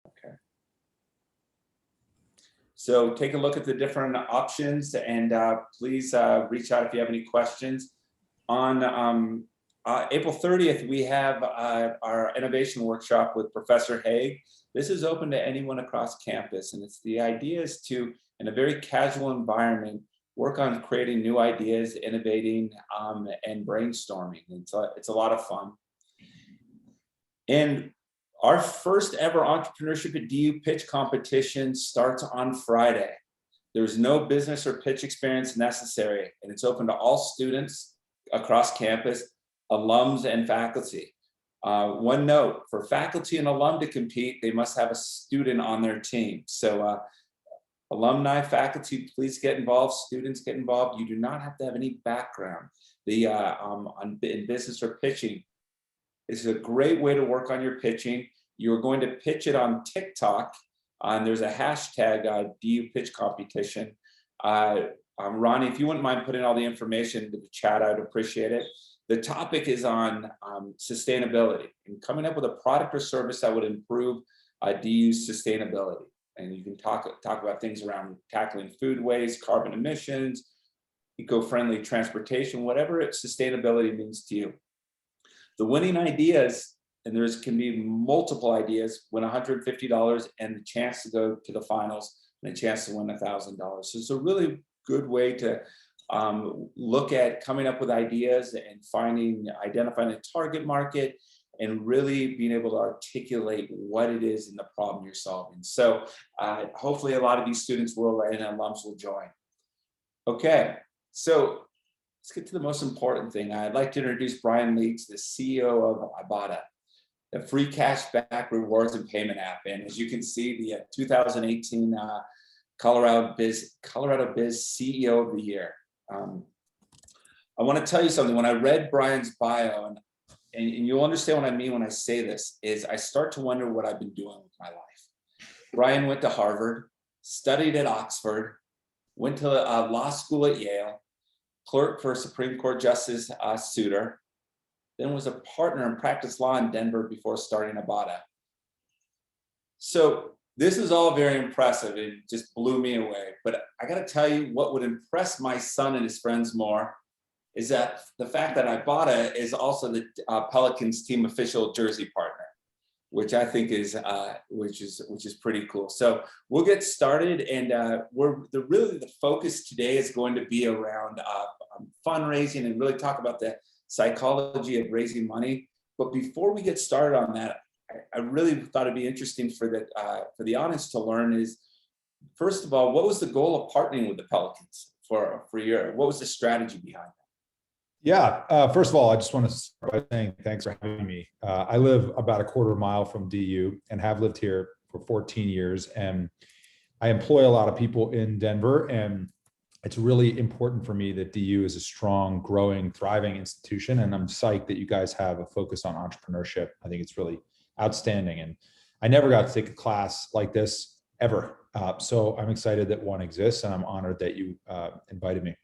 Okay. So take a look at the different options, and please reach out if you have any questions. On April 30th, we have our innovation workshop with Professor Haig. This is open to anyone across campus, and the idea is to, in a very casual environment, work on creating new ideas, innovating, and brainstorming. And so it's a lot of fun. And our first ever Entrepreneurship at DU pitch competition starts on Friday. There's no business or pitch experience necessary, and it's open to all students across campus, alums, and faculty. One note, for faculty and alum to compete, they must have a student on their team. So alumni, faculty, please get involved. Students, get involved. You do not have to have any background in business or pitching. This is a great way to work on your pitching. You're going to pitch it on TikTok, and there's a hashtag DU Pitch Competition. Ronnie, if you wouldn't mind putting all the information into the chat, I'd appreciate it. The topic is on sustainability and coming up with a product or service that would improve DU's sustainability. And you can talk about things around tackling food waste, carbon emissions, eco-friendly transportation, whatever sustainability means to you. The winning ideas, and there can be multiple ideas, win $150 and the chance to go to the finals and a chance to win $1,000. So it's a really good way to look at coming up with ideas and identifying a target market and really being able to articulate what it is in the problem you're solving. So hopefully a lot of these students and alums will join. Okay, so let's get to the most important thing. I'd like to introduce Bryan Leach, the CEO of Ibotta, the free cash back rewards and payment app. And as you can see, the 2018 Colorado Biz CEO of the Year. I want to tell you something. When I read Bryan's bio, and you'll understand what I mean when I say this, is I start to wonder what I've been doing with my life. Bryan went to Harvard, studied at Oxford, went to law school at Yale, clerk for Supreme Court Justice Souter, then was a partner and practiced law in Denver before starting Ibotta. So this is all very impressive. It just blew me away. But I got to tell you, what would impress my son and his friends more is that the fact that Ibotta is also the Pelicans team official jersey partner, which I think is which is pretty cool. So we'll get started, and really the focus today is going to be around fundraising and really talk about the psychology of raising money. But before we get started on that, I really thought it'd be interesting for the audience to learn is, first of all, what was the goal of partnering with the Pelicans for what was the strategy behind that? Yeah, first of all, I just want to start by saying thanks for having me. I live about a quarter mile from DU and have lived here for 14 years. And I employ a lot of people in Denver. And it's really important for me that DU is a strong, growing, thriving institution. And I'm psyched that you guys have a focus on entrepreneurship. I think it's really outstanding. And I never got to take a class like this ever. So I'm excited that one exists, and I'm honored that you invited me.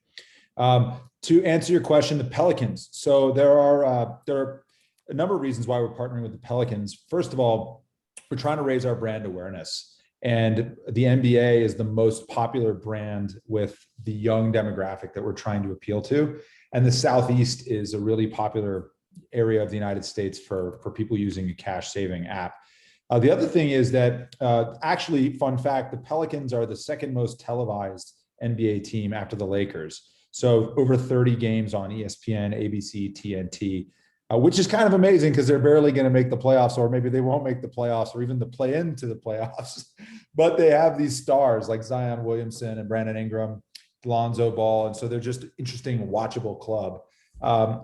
To answer your question, the Pelicans. So there are a number of reasons why we're partnering with the Pelicans. First of all, we're trying to raise our brand awareness. And the NBA is the most popular brand with the young demographic that we're trying to appeal to. And the Southeast is a really popular area of the United States for people using a cash saving app. The other thing is that actually, fun fact, the Pelicans are the second most televised NBA team after the Lakers. So over 30 games on ESPN, ABC, TNT, which is kind of amazing because they're barely going to make the playoffs, or maybe they won't make the playoffs or even the play into the playoffs. But they have these stars like Zion Williamson and Brandon Ingram, Lonzo Ball. And so they're just interesting, watchable club.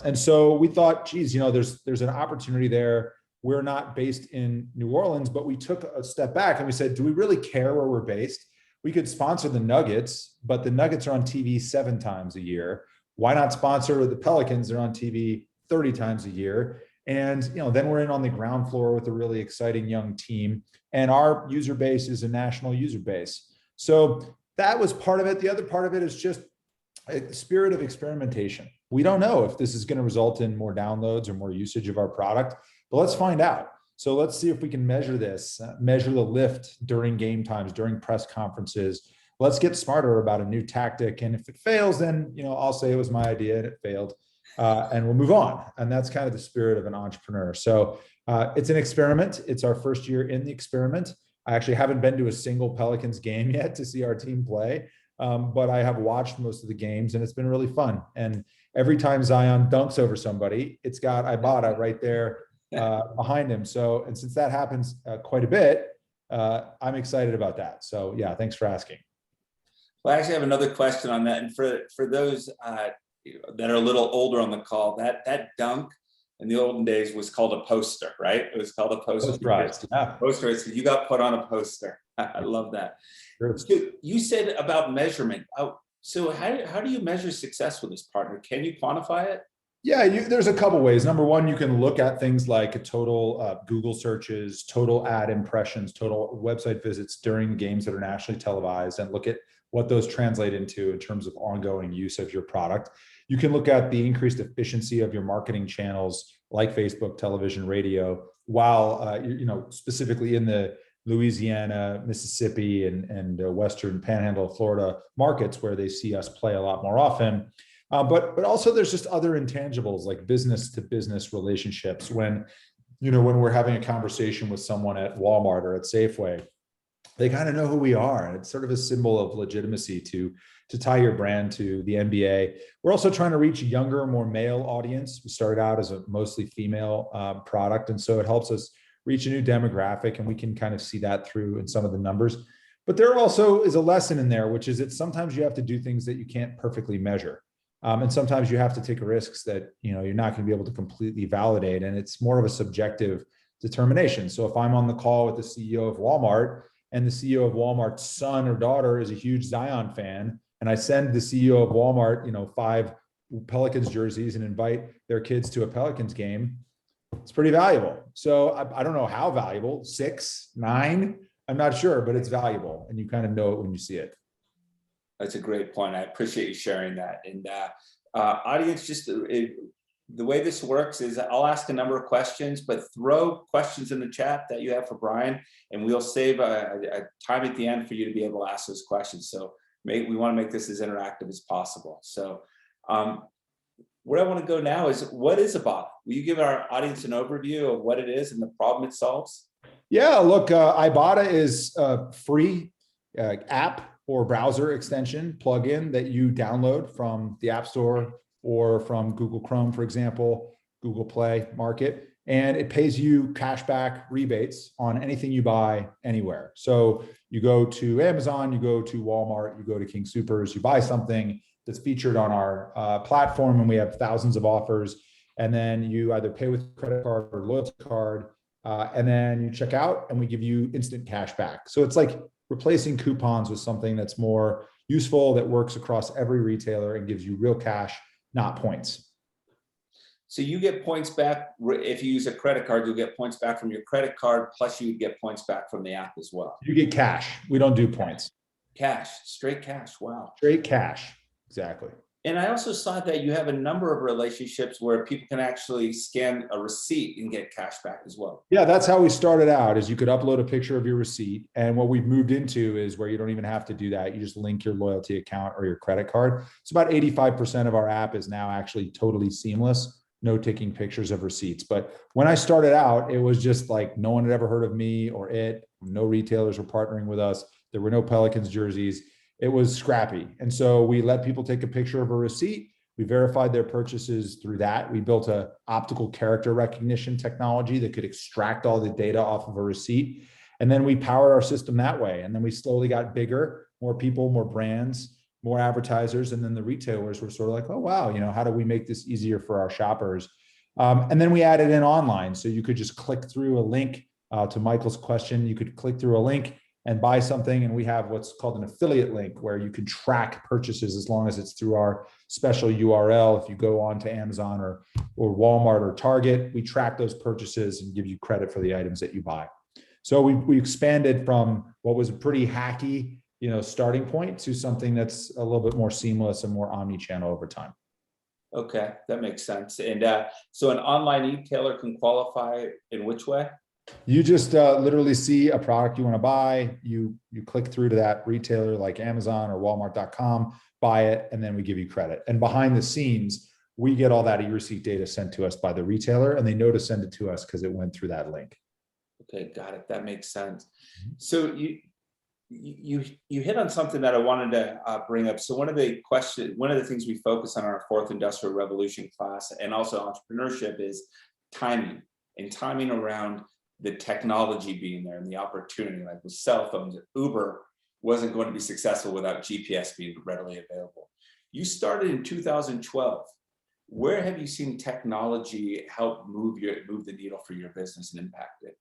And so we thought, geez, there's an opportunity there. We're not based in New Orleans, but we took a step back and we said, do we really care where we're based? We could sponsor the Nuggets, but the Nuggets are on TV 7 times a year. Why not sponsor the Pelicans? They're on TV 30 times a year. And then we're in on the ground floor with a really exciting young team. And our user base is a national user base. So that was part of it. The other part of it is just a spirit of experimentation. We don't know if this is going to result in more downloads or more usage of our product, but let's find out. So let's see if we can measure this, measure the lift during game times, during press conferences. Let's get smarter about a new tactic. And if it fails, then, I'll say it was my idea and it failed, and we'll move on. And that's kind of the spirit of an entrepreneur. So it's an experiment. It's our first year in the experiment. I actually haven't been to a single Pelicans game yet to see our team play, but I have watched most of the games and it's been really fun. And every time Zion dunks over somebody, it's got Ibotta right there behind him. So, and since that happens quite a bit, I'm excited about that. So yeah, thanks for asking. Well, I actually have another question on that. And for those that are a little older on the call, that dunk in the olden days was called a poster, right? It was called a poster. Poster. So you got put on a poster. I love that. Sure. So you said about measurement. So how do you measure success with this partner? Can you quantify it? Yeah, there's a couple ways. Number one, you can look at things like total Google searches, total ad impressions, total website visits during games that are nationally televised, and look at what those translate into in terms of ongoing use of your product. You can look at the increased efficiency of your marketing channels like Facebook, television, radio, while specifically in the Louisiana, Mississippi, and Western Panhandle of Florida markets where they see us play a lot more often. But also there's just other intangibles like business to business relationships. When we're having a conversation with someone at Walmart or at Safeway, they kind of know who we are. And it's sort of a symbol of legitimacy to tie your brand to the NBA. We're also trying to reach a younger, more male audience. We started out as a mostly female product. And so it helps us reach a new demographic, and we can kind of see that through in some of the numbers. But there also is a lesson in there, which is that sometimes you have to do things that you can't perfectly measure. And sometimes you have to take risks that you're not going to be able to completely validate. And it's more of a subjective determination. So if I'm on the call with the CEO of Walmart, and the CEO of Walmart's son or daughter is a huge Zion fan, and I send the CEO of Walmart, 5 Pelicans jerseys and invite their kids to a Pelicans game, it's pretty valuable. So I don't know how valuable, 6, 9, I'm not sure, but it's valuable. And you kind of know it when you see it. That's a great point. I appreciate you sharing that. And audience, just the way this works is I'll ask a number of questions, but throw questions in the chat that you have for Bryan, and we'll save a time at the end for you to be able to ask those questions. So we want to make this as interactive as possible. So where I want to go now is, what is Ibotta? Will you give our audience an overview of what it is and the problem it solves? Yeah, look, Ibotta is a free app or browser extension plugin that you download from the App Store or from Google Chrome, for example, Google Play Market, and it pays you cashback rebates on anything you buy anywhere. So you go to Amazon, you go to Walmart, you go to King Soopers, you buy something that's featured on our platform, and we have thousands of offers, and then you either pay with credit card or loyalty card, and then you check out and we give you instant cash back. So it's like replacing coupons with something that's more useful, that works across every retailer and gives you real cash, not points. So you get points back. If you use a credit card, you'll get points back from your credit card, plus you get points back from the app as well. You get cash. We don't do points. Cash, straight cash. Wow. Straight cash. Exactly. And I also saw that you have a number of relationships where people can actually scan a receipt and get cash back as well. Yeah, that's how we started out, is you could upload a picture of your receipt. And what we've moved into is where you don't even have to do that. You just link your loyalty account or your credit card. So about 85% of our app is now actually totally seamless, no taking pictures of receipts. But when I started out, it was just like no one had ever heard of me or it. No retailers were partnering with us. There were no Pelicans jerseys. It was scrappy. And so we let people take a picture of a receipt. We verified their purchases through that. We built a optical character recognition technology that could extract all the data off of a receipt. And then we powered our system that way. And then we slowly got bigger, more people, more brands, more advertisers. And then the retailers were sort of like, oh, wow, how do we make this easier for our shoppers? And then we added in online. So you could just click through a link to Michael's question. You could click through a link and buy something. And we have what's called an affiliate link, where you can track purchases as long as it's through our special URL. If you go on to Amazon or Walmart or Target, we track those purchases and give you credit for the items that you buy. So we expanded from what was a pretty hacky, starting point to something that's a little bit more seamless and more omni-channel over time. Okay, that makes sense. And so an online retailer can qualify in which way? You just literally see a product you want to buy. You click through to that retailer like Amazon or Walmart.com, buy it, and then we give you credit. And behind the scenes, we get all that e-receipt data sent to us by the retailer, and they know to send it to us because it went through that link. Okay, got it. That makes sense. So you hit on something that I wanted to bring up. So one of the things we focus on in our fourth industrial revolution class and also entrepreneurship is timing, and timing around the technology being there and the opportunity. Like with cell phones, Uber wasn't going to be successful without GPS being readily available. You started in 2012. Where have you seen technology help move the needle for your business and impact it?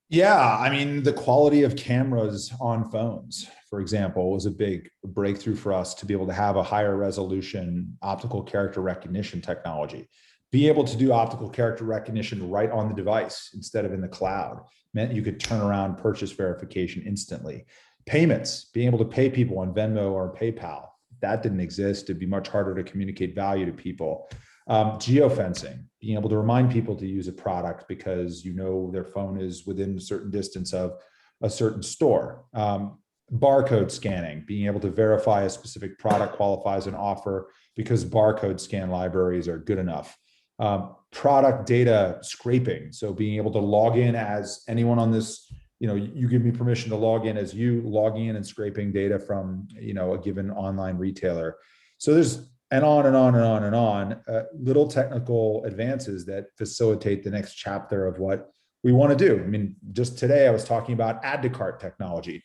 Yeah, I mean, the quality of cameras on phones, for example, was a big breakthrough for us to be able to have a higher resolution optical character recognition technology. Be able to do optical character recognition right on the device instead of in the cloud meant you could turn around purchase verification instantly. Payments, being able to pay people on Venmo or PayPal, that didn't exist. It'd be much harder to communicate value to people. Geofencing, being able to remind people to use a product because you know their phone is within a certain distance of a certain store. Barcode scanning, being able to verify a specific product qualifies an offer because barcode scan libraries are good enough. Product data scraping, so being able to log in as anyone on this, you give me permission to log in as you, logging in and scraping data from a given online retailer. So there's and on and on and on and on, little technical advances that facilitate the next chapter of what we want to do. I mean, just today I was talking about add to cart technology,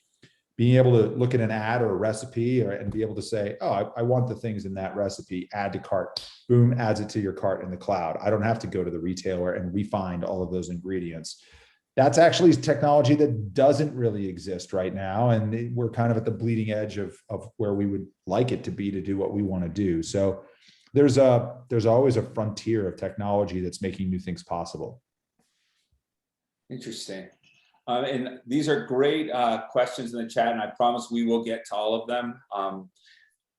being able to look at an ad or a recipe and be able to say, oh, I want the things in that recipe, add to cart, boom, adds it to your cart in the cloud. I don't have to go to the retailer and refine all of those ingredients. That's actually technology that doesn't really exist right now. And we're kind of at the bleeding edge of where we would like it to be to do what we want to do. So there's always a frontier of technology that's making new things possible. Interesting. And these are great questions in the chat, and I promise we will get to all of them.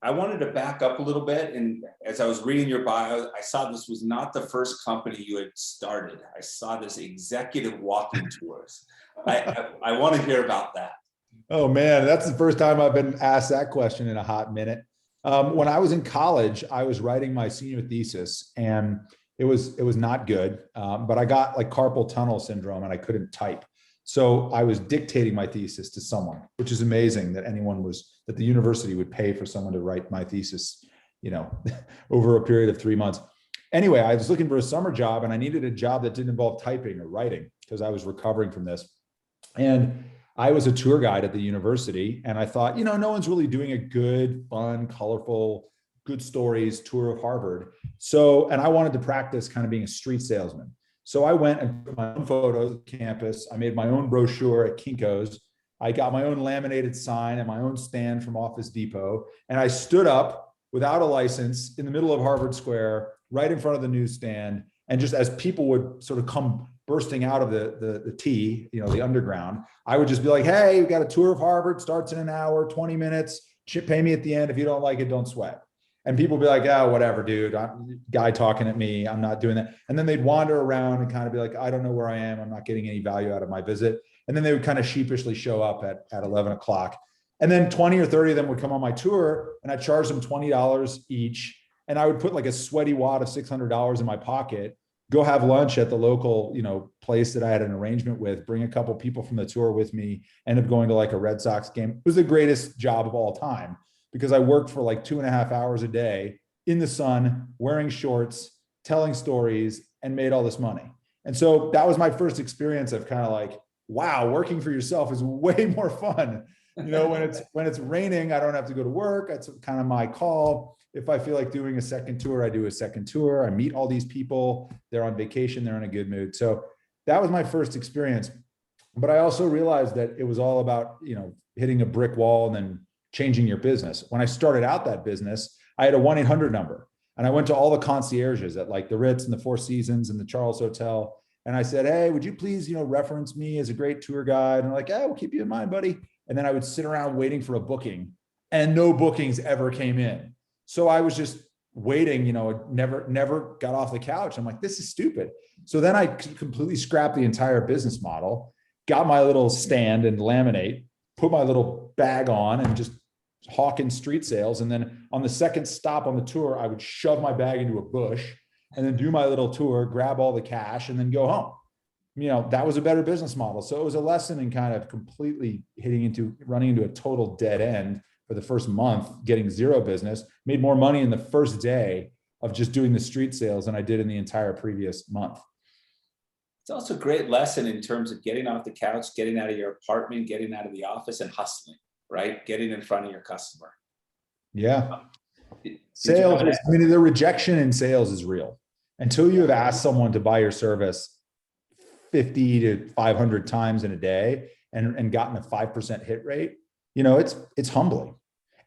I wanted to back up a little bit, and as I was reading your bio, I saw this was not the first company you had started. I saw this executive walking tours. I want to hear about that. Oh man, that's the first time I've been asked that question in a hot minute. When I was in college, I was writing my senior thesis, and it was not good, but I got like carpal tunnel syndrome, and I couldn't type. So I was dictating my thesis to someone, which is amazing that that the university would pay for someone to write my thesis, over a period of 3 months. Anyway, I was looking for a summer job, and I needed a job that didn't involve typing or writing because I was recovering from this. And I was a tour guide at the university, and I thought, no one's really doing a good, fun, colorful, good stories tour of Harvard. And I wanted to practice kind of being a street salesman. So I went and took my own photos of campus. I made my own brochure at Kinko's. I got my own laminated sign and my own stand from Office Depot. And I stood up without a license in the middle of Harvard Square, right in front of the newsstand. And just as people would sort of come bursting out of the T, the underground, I would just be like, hey, we've got a tour of Harvard, starts in an hour, 20 minutes. Pay me at the end. If you don't like it, don't sweat. And people be like, oh, whatever, dude, guy talking at me, I'm not doing that. And then they'd wander around and kind of be like, I don't know where I am. I'm not getting any value out of my visit. And then they would kind of sheepishly show up at 11 o'clock. And then 20 or 30 of them would come on my tour, and I charged them $20 each. And I would put like a sweaty wad of $600 in my pocket, go have lunch at the local, place that I had an arrangement with, bring a couple people from the tour with me, end up going to like a Red Sox game. It was the greatest job of all time, because I worked for like 2.5 hours a day in the sun, wearing shorts, telling stories, and made all this money. And so that was my first experience of kind of like, wow, working for yourself is way more fun. When it's raining, I don't have to go to work. That's kind of my call. If I feel like doing a second tour, I do a second tour. I meet all these people. They're on vacation. They're in a good mood. So that was my first experience. But I also realized that it was all about, hitting a brick wall and then changing your business. When I started out that business, I had a 1-800 number, and I went to all the concierges at like the Ritz and the Four Seasons and the Charles Hotel. And I said, hey, would you please, reference me as a great tour guide? And they're like, yeah, we'll keep you in mind, buddy. And then I would sit around waiting for a booking, and no bookings ever came in. So I was just waiting, never got off the couch. I'm like, this is stupid. So then I completely scrapped the entire business model. got my little stand and laminate, put my little bag on and just hawking street sales. And then on the second stop on the tour, I would shove my bag into a bush and then do my little tour, grab all the cash and then go home. That was a better business model. So it was a lesson in kind of completely running into a total dead end for the first month, getting zero business, made more money in the first day of just doing the street sales than I did in the entire previous month. It's also a great lesson in terms of getting off the couch, getting out of your apartment, getting out of the office and hustling, right? Getting in front of your customer. Yeah. Sales, the rejection in sales is real. Until you have asked someone to buy your service 50 to 500 times in a day and gotten a 5% hit rate, it's humbling.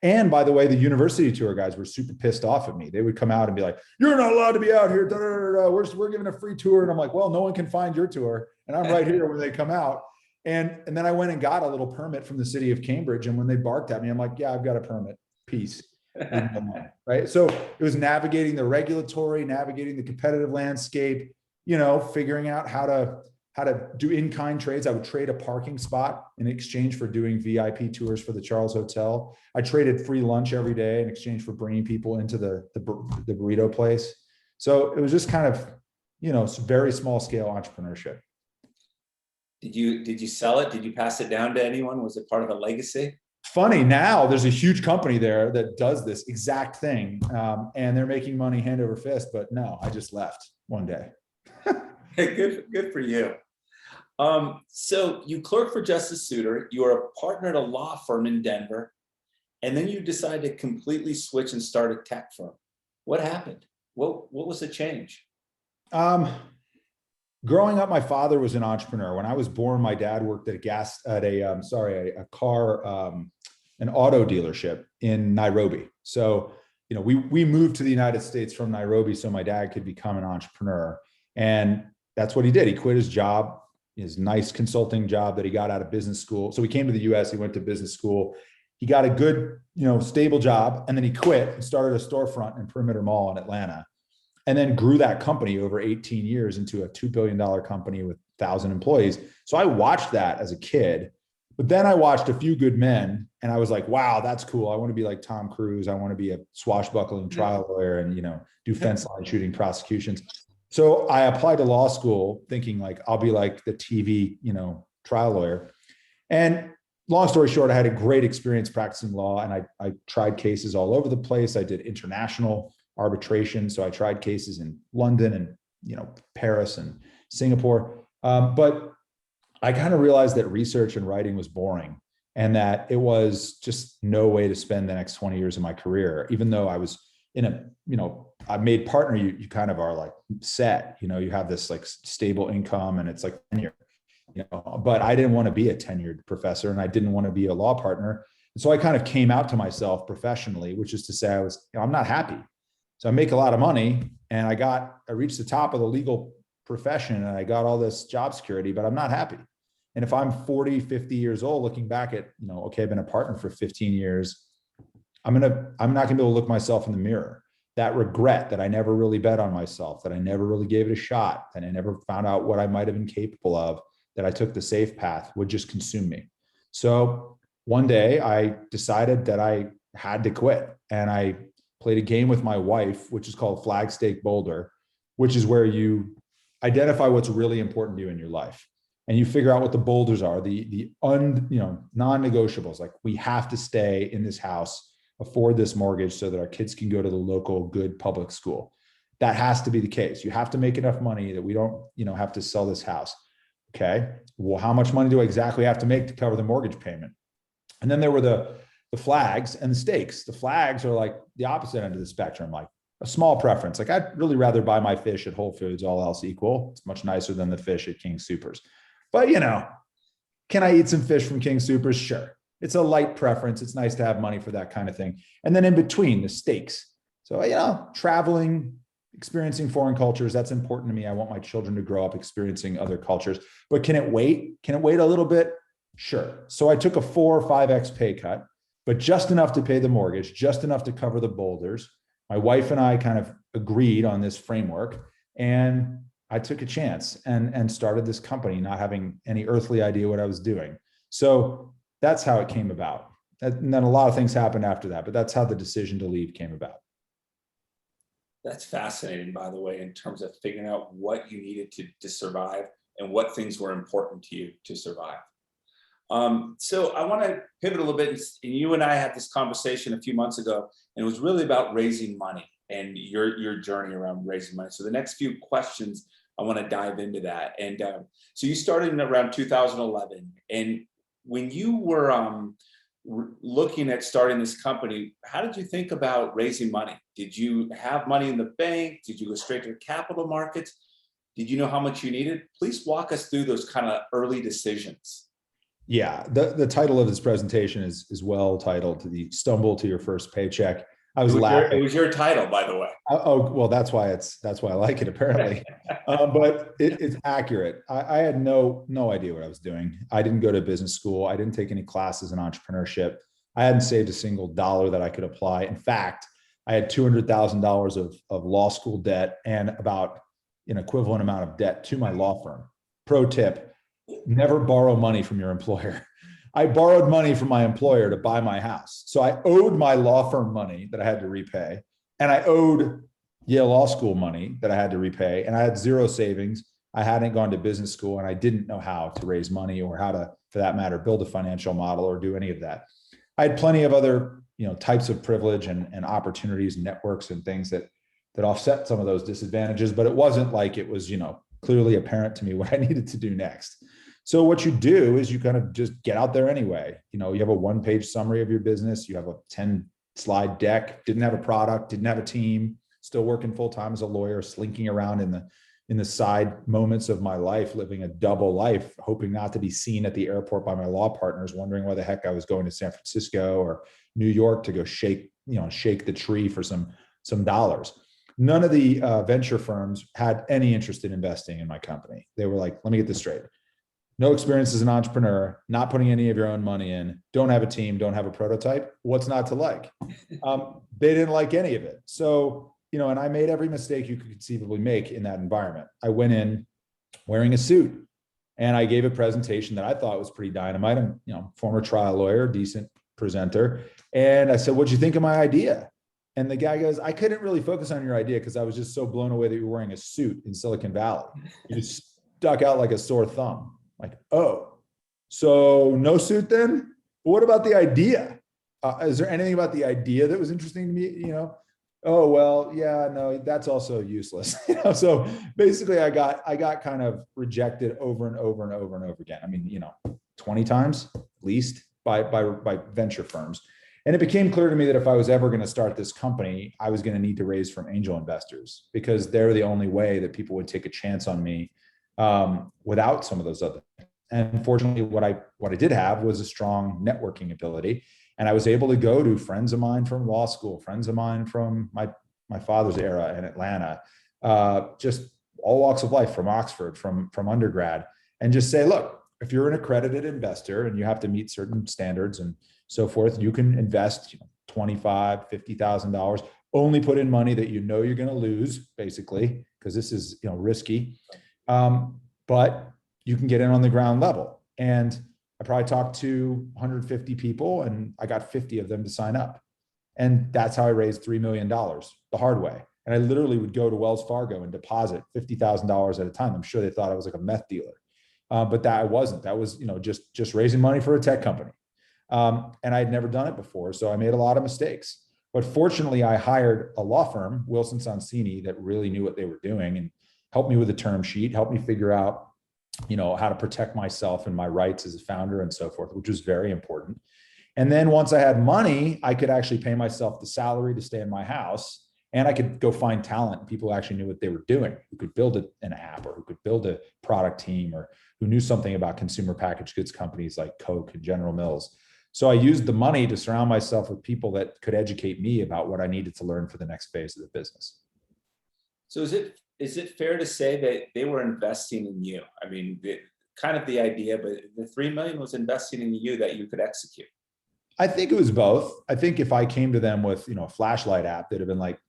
And by the way, the university tour guys were super pissed off at me. They would come out and be like, "You're not allowed to be out here. Da, da, da, da. We're giving a free tour." And I'm like, "Well, no one can find your tour. And I'm right here when they come out." And then I went and got a little permit from the city of Cambridge. And when they barked at me, I'm like, "Yeah, I've got a permit. Peace." Right. So it was navigating the regulatory, navigating the competitive landscape, figuring out how to do in-kind trades. I would trade a parking spot in exchange for doing VIP tours for the Charles Hotel. I traded free lunch every day in exchange for bringing people into the burrito place. So it was just kind of, very small scale entrepreneurship. Did you sell it? Did you pass it down to anyone? Was it part of a legacy? Funny, now there's a huge company there that does this exact thing. And they're making money hand over fist, but no, I just left one day. Good for you. So you clerk for Justice Souter, you are a partner at a law firm in Denver, and then you decide to completely switch and start a tech firm. What happened? What was the change? Growing up, my father was an entrepreneur. When I was born, my dad worked at an auto dealership in Nairobi. So, we moved to the United States from Nairobi so my dad could become an entrepreneur. And that's what he did. He quit his job, his nice consulting job that he got out of business school. So he came to the US, he went to business school. He got a good, stable job. And then he quit and started a storefront in Perimeter Mall in Atlanta. And then grew that company over 18 years into a $2 billion company with 1,000 employees. So I watched that as a kid, but then I watched A Few Good Men and I was like, wow, that's cool. I want to be like Tom Cruise. I want to be a swashbuckling trial lawyer and, do fence line shooting prosecutions. So I applied to law school thinking like, I'll be like the TV, trial lawyer. And long story short, I had a great experience practicing law and I tried cases all over the place. I did international arbitration. So I tried cases in London and, Paris and Singapore. But I kind of realized that research and writing was boring and that it was just no way to spend the next 20 years of my career, even though I was in I made partner, you kind of are like set, you have this like stable income and it's like tenure, but I didn't want to be a tenured professor and I didn't want to be a law partner. And so I kind of came out to myself professionally, which is to say I'm not happy. So I make a lot of money and I reached the top of the legal profession and I got all this job security, but I'm not happy. And if I'm 40, 50 years old, looking back at, okay, I've been a partner for 15 years, I'm not going to be able to look myself in the mirror. That regret that I never really bet on myself, that I never really gave it a shot, that I never found out what I might have been capable of, that I took the safe path would just consume me. So one day I decided that I had to quit and I played a game with my wife, which is called Flag Stake Boulder, which is where you identify what's really important to you in your life. And you figure out what the boulders are, the non-negotiables, like we have to stay in this house, afford this mortgage so that our kids can go to the local good public school. That has to be the case. You have to make enough money that we don't, have to sell this house. Okay. Well, how much money do I exactly have to make to cover the mortgage payment? And then there were the flags and the stakes. The flags are like the opposite end of the spectrum, like a small preference. Like I'd really rather buy my fish at Whole Foods, all else equal. It's much nicer than the fish at King Soopers. But, can I eat some fish from King Soopers? Sure. It's a light preference. It's nice to have money for that kind of thing. And then in between, the stakes. So, traveling, experiencing foreign cultures, that's important to me. I want my children to grow up experiencing other cultures. But can it wait? Can it wait a little bit? Sure. So I took a 4 or 5x pay cut, but just enough to pay the mortgage, just enough to cover the boulders. My wife and I kind of agreed on this framework. And I took a chance and started this company, not having any earthly idea what I was doing. So that's how it came about. And then a lot of things happened after that, but that's how the decision to leave came about. That's fascinating, by the way, in terms of figuring out what you needed to survive and what things were important to you to survive. So I want to pivot a little bit. And you and I had this conversation a few months ago, and it was really about raising money and your journey around raising money. So the next few questions, I want to dive into that. And so you started in around 2011, and when you were looking at starting this company, how did you think about raising money? Did you have money in the bank? Did you go straight to the capital markets? Did you know how much you needed? Please walk us through those kind of early decisions. Yeah, the title of this presentation is well titled, "The Stumble to Your First Paycheck." I was laughing. It was your title, by the way. Oh, well, that's why I like it, apparently. But it's accurate. I had no idea what I was doing. I didn't go to business school. I didn't take any classes in entrepreneurship. I hadn't saved a single dollar that I could apply. In fact, I had $200,000 of law school debt and about an equivalent amount of debt to my law firm. Pro tip: never borrow money from your employer. I borrowed money from my employer to buy my house. So I owed my law firm money that I had to repay, and I owed Yale Law School money that I had to repay, and I had zero savings. I hadn't gone to business school, and I didn't know how to raise money or how to, for that matter, build a financial model or do any of that. I had plenty of other, types of privilege and opportunities and networks and things that offset some of those disadvantages, but it wasn't like it was, clearly apparent to me what I needed to do next. So what you do is you kind of just get out there anyway. You have a 1-page summary of your business. You have a 10-slide deck, didn't have a product, didn't have a team, still working full-time as a lawyer, slinking around in the side moments of my life, living a double life, hoping not to be seen at the airport by my law partners, wondering why the heck I was going to San Francisco or New York to go shake the tree for some dollars. None of the venture firms had any interest in investing in my company. They were like, let me get this straight. No experience as an entrepreneur, not putting any of your own money in, don't have a team, don't have a prototype. What's not to like? They didn't like any of it. So, and I made every mistake you could conceivably make in that environment. I went in wearing a suit and I gave a presentation that I thought was pretty dynamite. I'm, former trial lawyer, decent presenter. And I said, what'd you think of my idea? And the guy goes, I couldn't really focus on your idea because I was just so blown away that you were wearing a suit in Silicon Valley. You just stuck out like a sore thumb. Like, oh, so no suit then? What about the idea? Is there anything about the idea that was interesting to me? Oh, well, yeah, no, that's also useless. So basically I got kind of rejected over and over and over and over again. I mean, 20 times at least by venture firms. And it became clear to me that if I was ever going to start this company, I was going to need to raise from angel investors because they're the only way that people would take a chance on me without some of those other things. And fortunately, what I did have was a strong networking ability. And I was able to go to friends of mine from law school, friends of mine from my father's era in Atlanta, just all walks of life, from Oxford, from undergrad, and just say, look, if you're an accredited investor and you have to meet certain standards and so forth, you can invest $25,000, $50,000, only put in money that you're going to lose, basically, because this is risky. But you can get in on the ground level. And I probably talked to 150 people and I got 50 of them to sign up. And that's how I raised $3 million the hard way. And I literally would go to Wells Fargo and deposit $50,000 at a time. I'm sure they thought I was like a meth dealer. But that I wasn't. That was, just raising money for a tech company. And I had never done it before. So I made a lot of mistakes. But fortunately, I hired a law firm, Wilson Sonsini, that really knew what they were doing and helped me with a term sheet, helped me figure out, how to protect myself and my rights as a founder and so forth, which was very important. And then once I had money, I could actually pay myself the salary to stay in my house, and I could go find talent, people who actually knew what they were doing, who could build an app or who could build a product team or who knew something about consumer packaged goods companies like Coke and General Mills. So I used the money to surround myself with people that could educate me about what I needed to learn for the next phase of the business. So is it fair to say that they were investing in you? I mean, kind of the idea, but the 3 million was investing in you that you could execute. I think it was both. I think if I came to them with, a flashlight app, they'd have been like,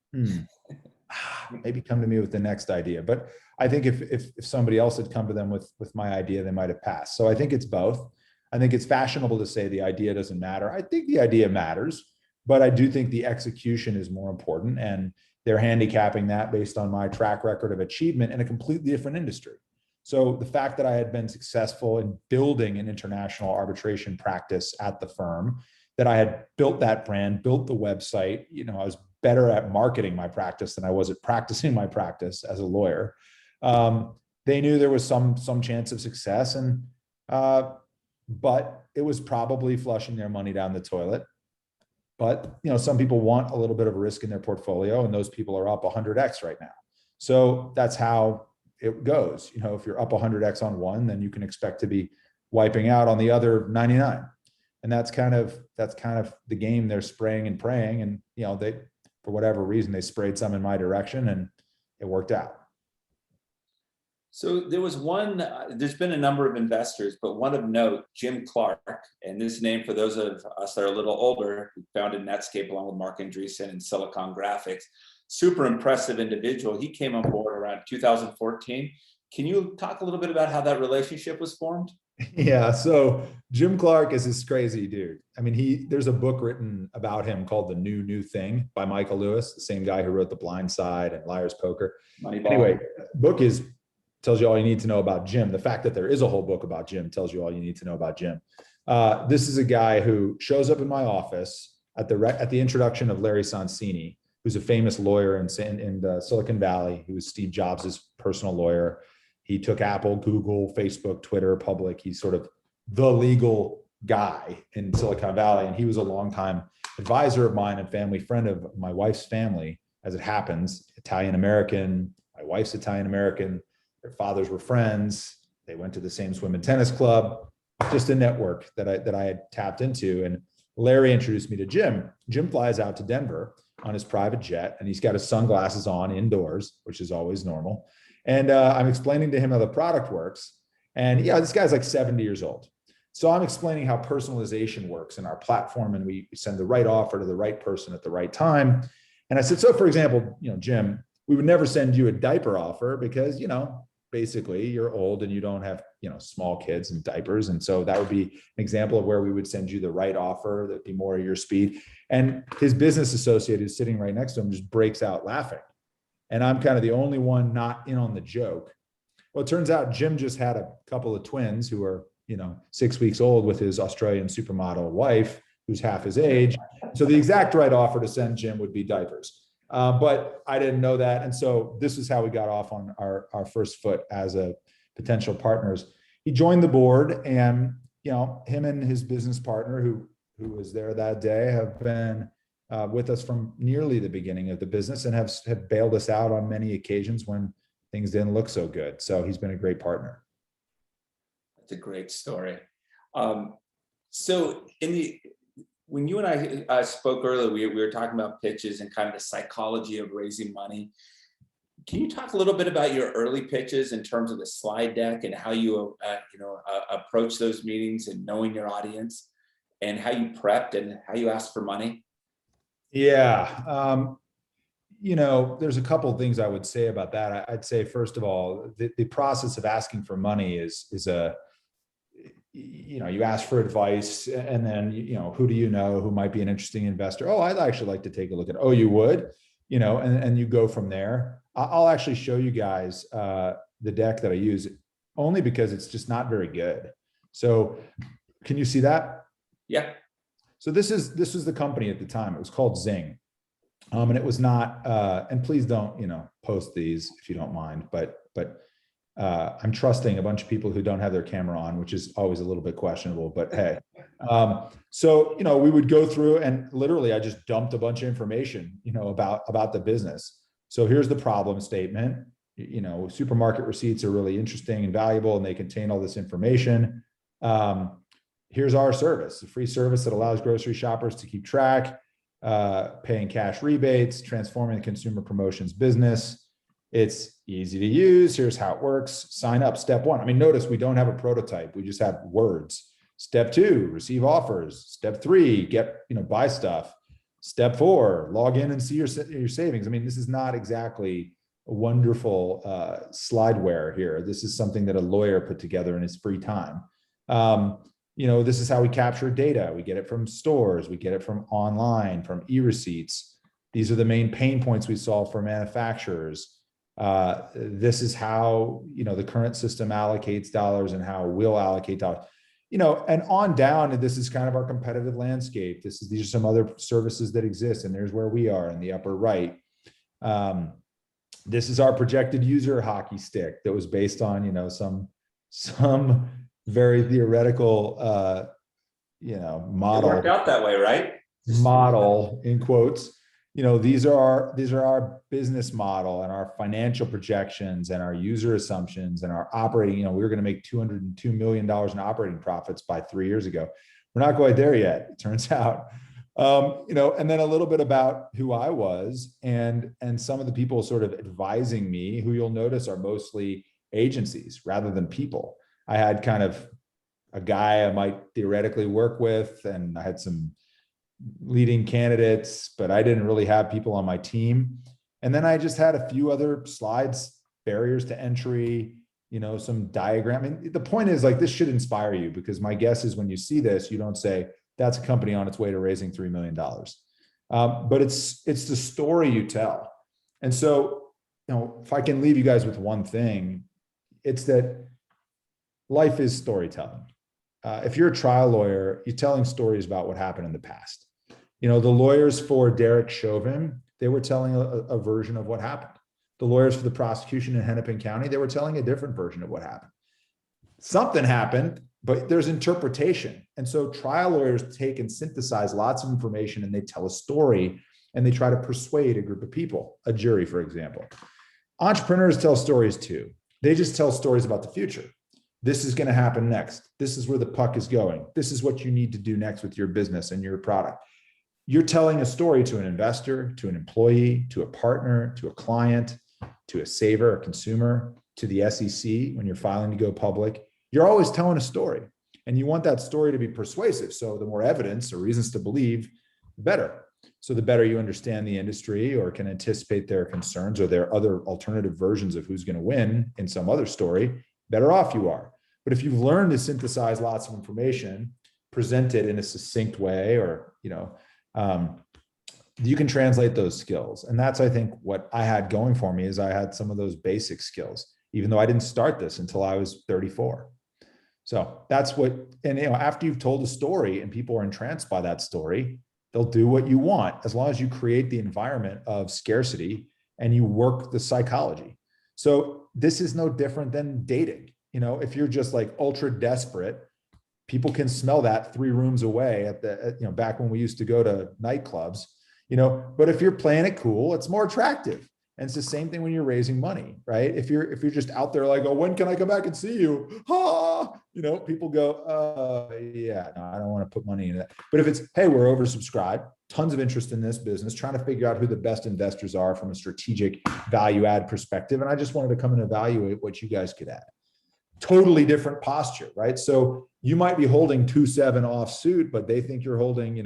maybe come to me with the next idea. But I think if somebody else had come to them with my idea, they might have passed. So I think it's both. I think it's fashionable to say the idea doesn't matter. I think the idea matters, but I do think the execution is more important. And they're handicapping that based on my track record of achievement in a completely different industry. So the fact that I had been successful in building an international arbitration practice at the firm, that I had built that brand, built the website, I was better at marketing my practice than I was at practicing my practice as a lawyer. They knew there was some chance of success, but it was probably flushing their money down the toilet. But some people want a little bit of risk in their portfolio, and those people are up 100x right now. So that's how it goes. If you're up 100x on one, then you can expect to be wiping out on the other 99. And that's kind of the game. They're spraying and praying, and they, for whatever reason, they sprayed some in my direction, and it worked out. So there was there's been a number of investors, but one of note, Jim Clark, and this name for those of us that are a little older, who founded Netscape along with Mark Andreessen and Silicon Graphics, super impressive individual. He came on board around 2014. Can you talk a little bit about how that relationship was formed? Yeah, so Jim Clark is this crazy dude. I mean, there's a book written about him called The New Thing by Michael Lewis, the same guy who wrote The Blind Side and Liar's Poker. Moneyball. Anyway, book tells you all you need to know about Jim. The fact that there is a whole book about Jim tells you all you need to know about Jim. This is a guy who shows up in my office at the introduction of Larry Sonsini, who's a famous lawyer in Silicon Valley. He was Steve Jobs' personal lawyer. He took Apple, Google, Facebook, Twitter public. He's sort of the legal guy in Silicon Valley. And he was a longtime advisor of mine and family friend of my wife's family, as it happens, Italian-American. My wife's Italian-American. Their fathers were friends. They went to the same swim and tennis club, just a network that I had tapped into. And Larry introduced me to Jim. Jim flies out to Denver on his private jet, and he's got his sunglasses on indoors, which is always normal. And I'm explaining to him how the product works. And this guy's like 70 years old. So I'm explaining how personalization works in our platform, and we send the right offer to the right person at the right time. And I said, so for example, Jim, we would never send you a diaper offer because, basically you're old and you don't have, small kids and diapers. And so that would be an example of where we would send you the right offer that'd be more of your speed. And his business associate who's sitting right next to him just breaks out laughing. And I'm kind of the only one not in on the joke. Well, it turns out Jim just had a couple of twins who are, 6 weeks old with his Australian supermodel wife, who's half his age. So the exact right offer to send Jim would be diapers. But I didn't know that. And so this is how we got off on our first foot as a potential partners. He joined the board, and, him and his business partner who was there that day have been with us from nearly the beginning of the business and have bailed us out on many occasions when things didn't look so good. So he's been a great partner. That's a great story. So when you and I spoke earlier, we were talking about pitches and kind of the psychology of raising money. Can you talk a little bit about your early pitches in terms of the slide deck and how you approach those meetings and knowing your audience and how you prepped and how you asked for money? Yeah. There's a couple of things I would say about that. I'd say, first of all, the process of asking for money is you ask for advice, and then, who do you know who might be an interesting investor? Oh, I'd actually like to take a look at it. Oh, you would, and you go from there. I'll actually show you guys the deck that I use, only because it's just not very good. So can you see that? Yeah. So this was the company at the time. It was called Zing. And it was not, and please don't, post these if you don't mind, but I'm trusting a bunch of people who don't have their camera on, which is always a little bit questionable, but hey. So, we would go through, and literally I just dumped a bunch of information, about the business. So here's the problem statement. Supermarket receipts are really interesting and valuable, and they contain all this information. Here's our service, a free service that allows grocery shoppers to keep track, paying cash rebates, transforming the consumer promotions business. It's easy to use. Here's how it works. Sign up. Step 1. I mean, notice we don't have a prototype. We just have words. Step 2, receive offers. Step 3, buy stuff. Step 4, log in and see your savings. I mean, this is not exactly a wonderful slideware here. This is something that a lawyer put together in his free time. This is how we capture data. We get it from stores, we get it from online, from e-receipts. These are the main pain points we solve for manufacturers. This is how, the current system allocates dollars and how we'll allocate dollars, and on down. And this is kind of our competitive landscape. These are some other services that exist. And there's where we are in the upper right. This is our projected user hockey stick that was based on, some very theoretical, model. It worked out that way, right? Model in quotes. These are our business model and our financial projections and our user assumptions and our operating. We were going to make $202 million in operating profits by 3 years ago. We're not quite there yet, it turns out. And then a little bit about who I was and some of the people sort of advising me, who you'll notice are mostly agencies rather than people. I had kind of a guy I might theoretically work with, and I had some leading candidates, but I didn't really have people on my team. And then I just had a few other slides, barriers to entry, some diagram. And the point is, like, this should inspire you, because my guess is when you see this, you don't say, that's a company on its way to raising $3 million. But it's the story you tell. And so, if I can leave you guys with one thing, it's that life is storytelling. If you're a trial lawyer, you're telling stories about what happened in the past. The lawyers for Derek Chauvin, they were telling a version of what happened. The lawyers for the prosecution in Hennepin County, they were telling a different version of what happened. Something happened, but there's interpretation. And so trial lawyers take and synthesize lots of information, and they tell a story, and they try to persuade a group of people, a jury, for example. Entrepreneurs tell stories too. They just tell stories about the future. This is going to happen next. This is where the puck is going. This is what you need to do next with your business and your product. You're telling a story to an investor, to an employee, to a partner, to a client, to a saver, a consumer, to the SEC when you're filing to go public. You're always telling a story, and you want that story to be persuasive. So the more evidence or reasons to believe, the better. So the better you understand the industry or can anticipate their concerns or their other alternative versions of who's going to win in some other story, better off you are. But if you've learned to synthesize lots of information, present it in a succinct way, or, you can translate those skills. And that's, I think, what I had going for me, is I had some of those basic skills, even though I didn't start this until I was 34. So that's what, and after you've told a story and people are entranced by that story, they'll do what you want, as long as you create the environment of scarcity and you work the psychology. So this is no different than dating. If you're just like ultra desperate, people can smell that 3 rooms away back when we used to go to nightclubs, but if you're playing it cool, it's more attractive. And it's the same thing when you're raising money, right? If you're just out there like, oh, when can I come back and see you? People go, yeah, no, I don't want to put money in that. But if it's, hey, we're oversubscribed, tons of interest in this business, trying to figure out who the best investors are from a strategic value add perspective. And I just wanted to come and evaluate what you guys could add. Totally different posture, right? So you might be holding 2-7 offsuit, but they think you're holding,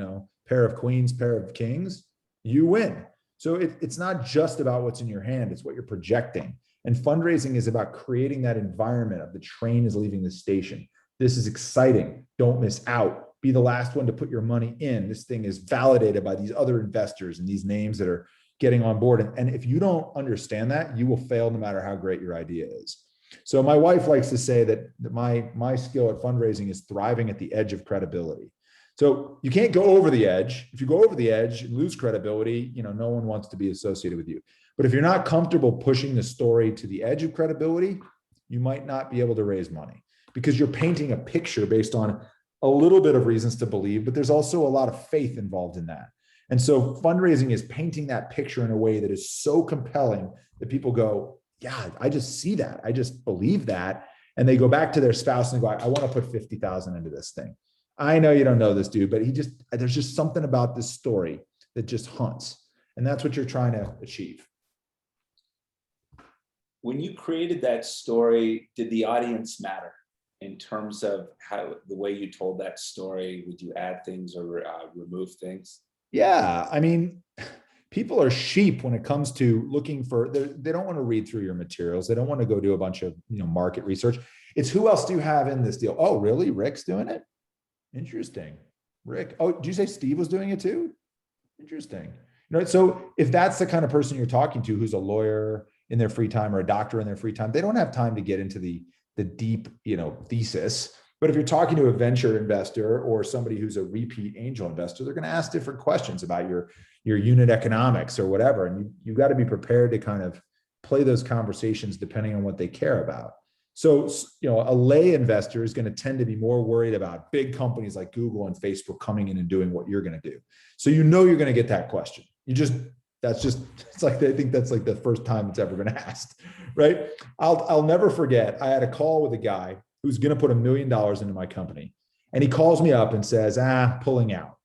pair of queens, pair of kings, you win. So it's not just about what's in your hand, it's what you're projecting. And fundraising is about creating that environment of the train is leaving the station. This is exciting. Don't miss out. Be the last one to put your money in. This thing is validated by these other investors and these names that are getting on board. And if you don't understand that, you will fail no matter how great your idea is. So my wife likes to say that my skill at fundraising is thriving at the edge of credibility. So you can't go over the edge. If you go over the edge and lose credibility, no one wants to be associated with you. But if you're not comfortable pushing the story to the edge of credibility, you might not be able to raise money, because you're painting a picture based on a little bit of reasons to believe, but there's also a lot of faith involved in that. And so fundraising is painting that picture in a way that is so compelling that people go, yeah, I just see that. I just believe that. And they go back to their spouse and go, I want to put 50,000 into this thing. I know you don't know this dude, but there's just something about this story that just hunts. And that's what you're trying to achieve. When you created that story, did the audience matter in terms of how the way you told that story? Would you add things or remove things? Yeah, I mean, people are sheep when it comes to looking for, they don't want to read through your materials. They don't want to go do a bunch of, market research. It's who else do you have in this deal? Oh, really? Rick's doing it? Interesting. Rick. Oh, did you say Steve was doing it too? Interesting. So if that's the kind of person you're talking to, who's a lawyer in their free time or a doctor in their free time, they don't have time to get into the deep, thesis. But if you're talking to a venture investor or somebody who's a repeat angel investor, they're going to ask different questions about your unit economics or whatever. And you've got to be prepared to kind of play those conversations depending on what they care about. So, a lay investor is going to tend to be more worried about big companies like Google and Facebook coming in and doing what you're going to do. So, you're going to get that question. It's like, I think that's like the first time it's ever been asked, right? I'll never forget. I had a call with a guy who's going to put $1 million into my company. And he calls me up and says, pulling out.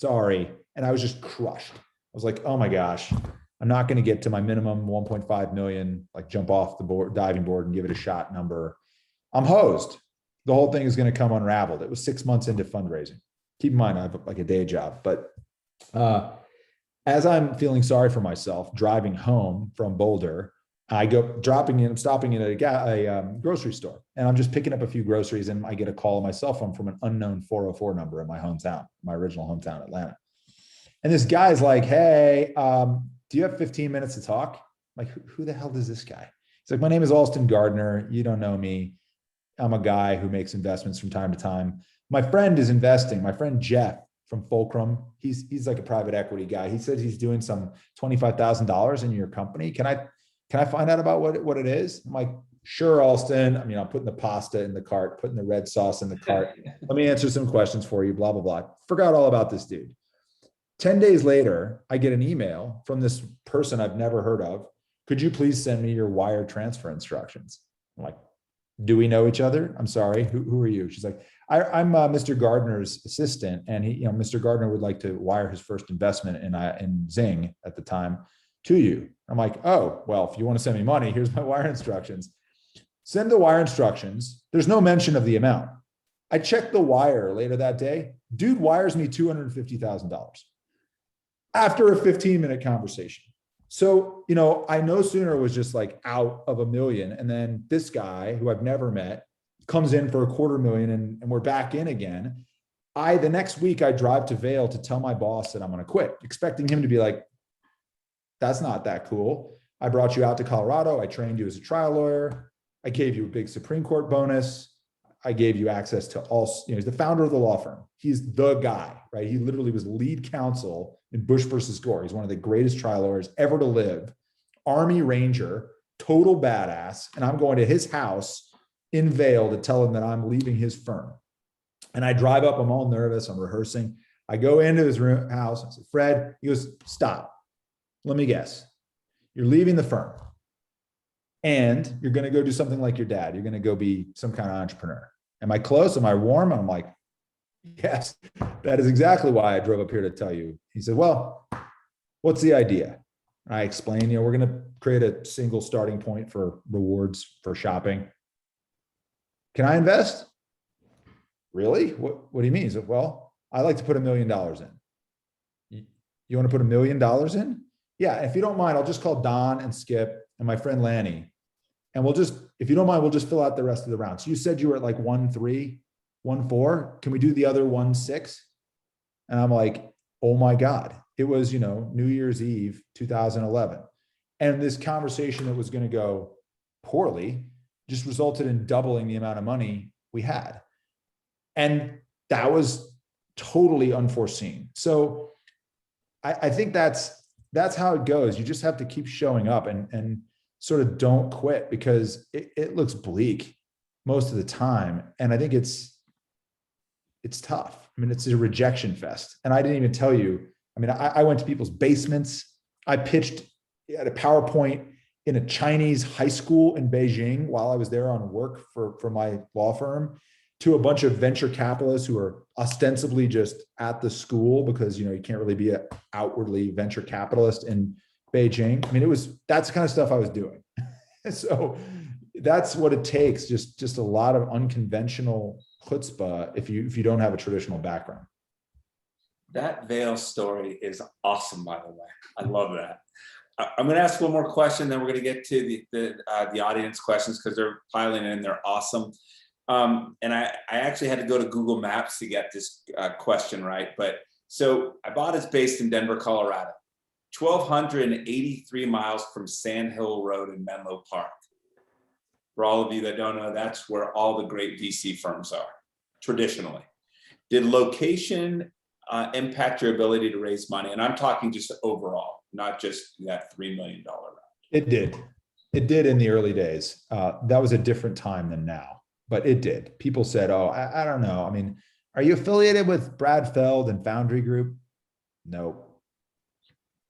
Sorry. And I was just crushed. I was like, oh my gosh, I'm not going to get to my minimum 1.5 million, like jump off the diving board and give it a shot number. I'm hosed. The whole thing is going to come unraveled. It was 6 months into fundraising. Keep in mind, I have like a day job, but as I'm feeling sorry for myself, driving home from Boulder, I'm stopping in at a grocery store, and I'm just picking up a few groceries, and I get a call on my cell phone from an unknown 404 number in my hometown, my original hometown, Atlanta. And this guy's like, hey, do you have 15 minutes to talk? I'm like, who the hell is this guy? He's like, my name is Alston Gardner. You don't know me. I'm a guy who makes investments from time to time. My friend is investing. My friend Jeff from Fulcrum, he's like a private equity guy. He says he's doing some $25,000 in your company. Can I find out about what it is? I'm like, sure, Alston. I'm putting the pasta in the cart, putting the red sauce in the cart. Let me answer some questions for you, blah, blah, blah. Forgot all about this dude. 10 days later, I get an email from this person I've never heard of. Could you please send me your wire transfer instructions? I'm like, do we know each other? I'm sorry. Who are you? She's like, I'm Mr. Gardner's assistant. And Mr. Gardner would like to wire his first investment in Zing at the time to you. I'm like, oh, well, if you want to send me money, here's my wire instructions. Send the wire instructions. There's no mention of the amount. I checked the wire later that day. Dude wires me $250,000 after a 15-minute conversation. So, I no sooner was just like out of $1 million. And then this guy who I've never met comes in for $250,000 and we're back in again. The next week I drive to Vail to tell my boss that I'm going to quit, expecting him to be like, that's not that cool. I brought you out to Colorado. I trained you as a trial lawyer. I gave you a big Supreme Court bonus. I gave you access to all, he's the founder of the law firm. He's the guy, right? He literally was lead counsel in Bush versus Gore. He's one of the greatest trial lawyers ever to live. Army Ranger, total badass. And I'm going to his house in Vail to tell him that I'm leaving his firm. And I drive up, I'm all nervous, I'm rehearsing. I go into his house, I said, Fred, he goes, stop. Let me guess. You're leaving the firm and you're going to go do something like your dad. You're going to go be some kind of entrepreneur. Am I close? Am I warm? And I'm like, yes, that is exactly why I drove up here to tell you. He said, well, what's the idea? I explained, we're going to create a single starting point for rewards for shopping. Can I invest? Really? What do you mean? He said, well, I like to put $1 million in. You want to put $1 million in? Yeah. If you don't mind, I'll just call Don and Skip and my friend Lanny. And if you don't mind, we'll just fill out the rest of the round. So you said you were at like 1.3, 1.4. Can we do the other 1.6? And I'm like, oh my God. It was, New Year's Eve, 2011. And this conversation that was going to go poorly just resulted in doubling the amount of money we had. And that was totally unforeseen. So I think that's how it goes. You just have to keep showing up and sort of don't quit, because it looks bleak most of the time. And I think it's tough. It's a rejection fest. And I didn't even tell you, I went to people's basements. I pitched at a PowerPoint in a Chinese high school in Beijing while I was there on work for my law firm, to a bunch of venture capitalists who are ostensibly just at the school, because, you can't really be an outwardly venture capitalist in Beijing. That's the kind of stuff I was doing. So that's what it takes. Just a lot of unconventional chutzpah if you don't have a traditional background. That Vail story is awesome, by the way. I love that. I'm going to ask one more question, then we're going to get to the audience questions because they're piling in. They're awesome. And I actually had to go to Google Maps to get this question right. But so Ibotta is based in Denver, Colorado, 1,283 miles from Sand Hill Road in Menlo Park. For all of you that don't know, that's where all the great VC firms are, traditionally. Did location impact your ability to raise money? And I'm talking just overall, not just that $3 million round. It did. It did in the early days. That was a different time than now, but it did. People said, oh, I don't know. I mean, are you affiliated with Brad Feld and Foundry Group? No.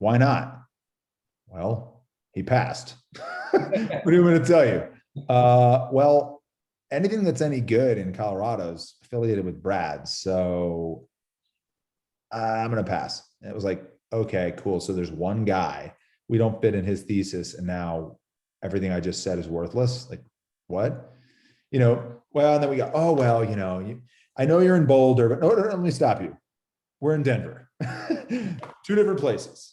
Why not? Well, he passed. What do you want me to tell you? Well, anything that's any good in Colorado is affiliated with Brad. So I'm going to pass. And it was like, okay, cool. So there's one guy, we don't fit in his thesis. And now everything I just said is worthless. Like what? Well, and then we go, oh, well, I know you're in Boulder, but no, let me stop you. We're in Denver. Two different places.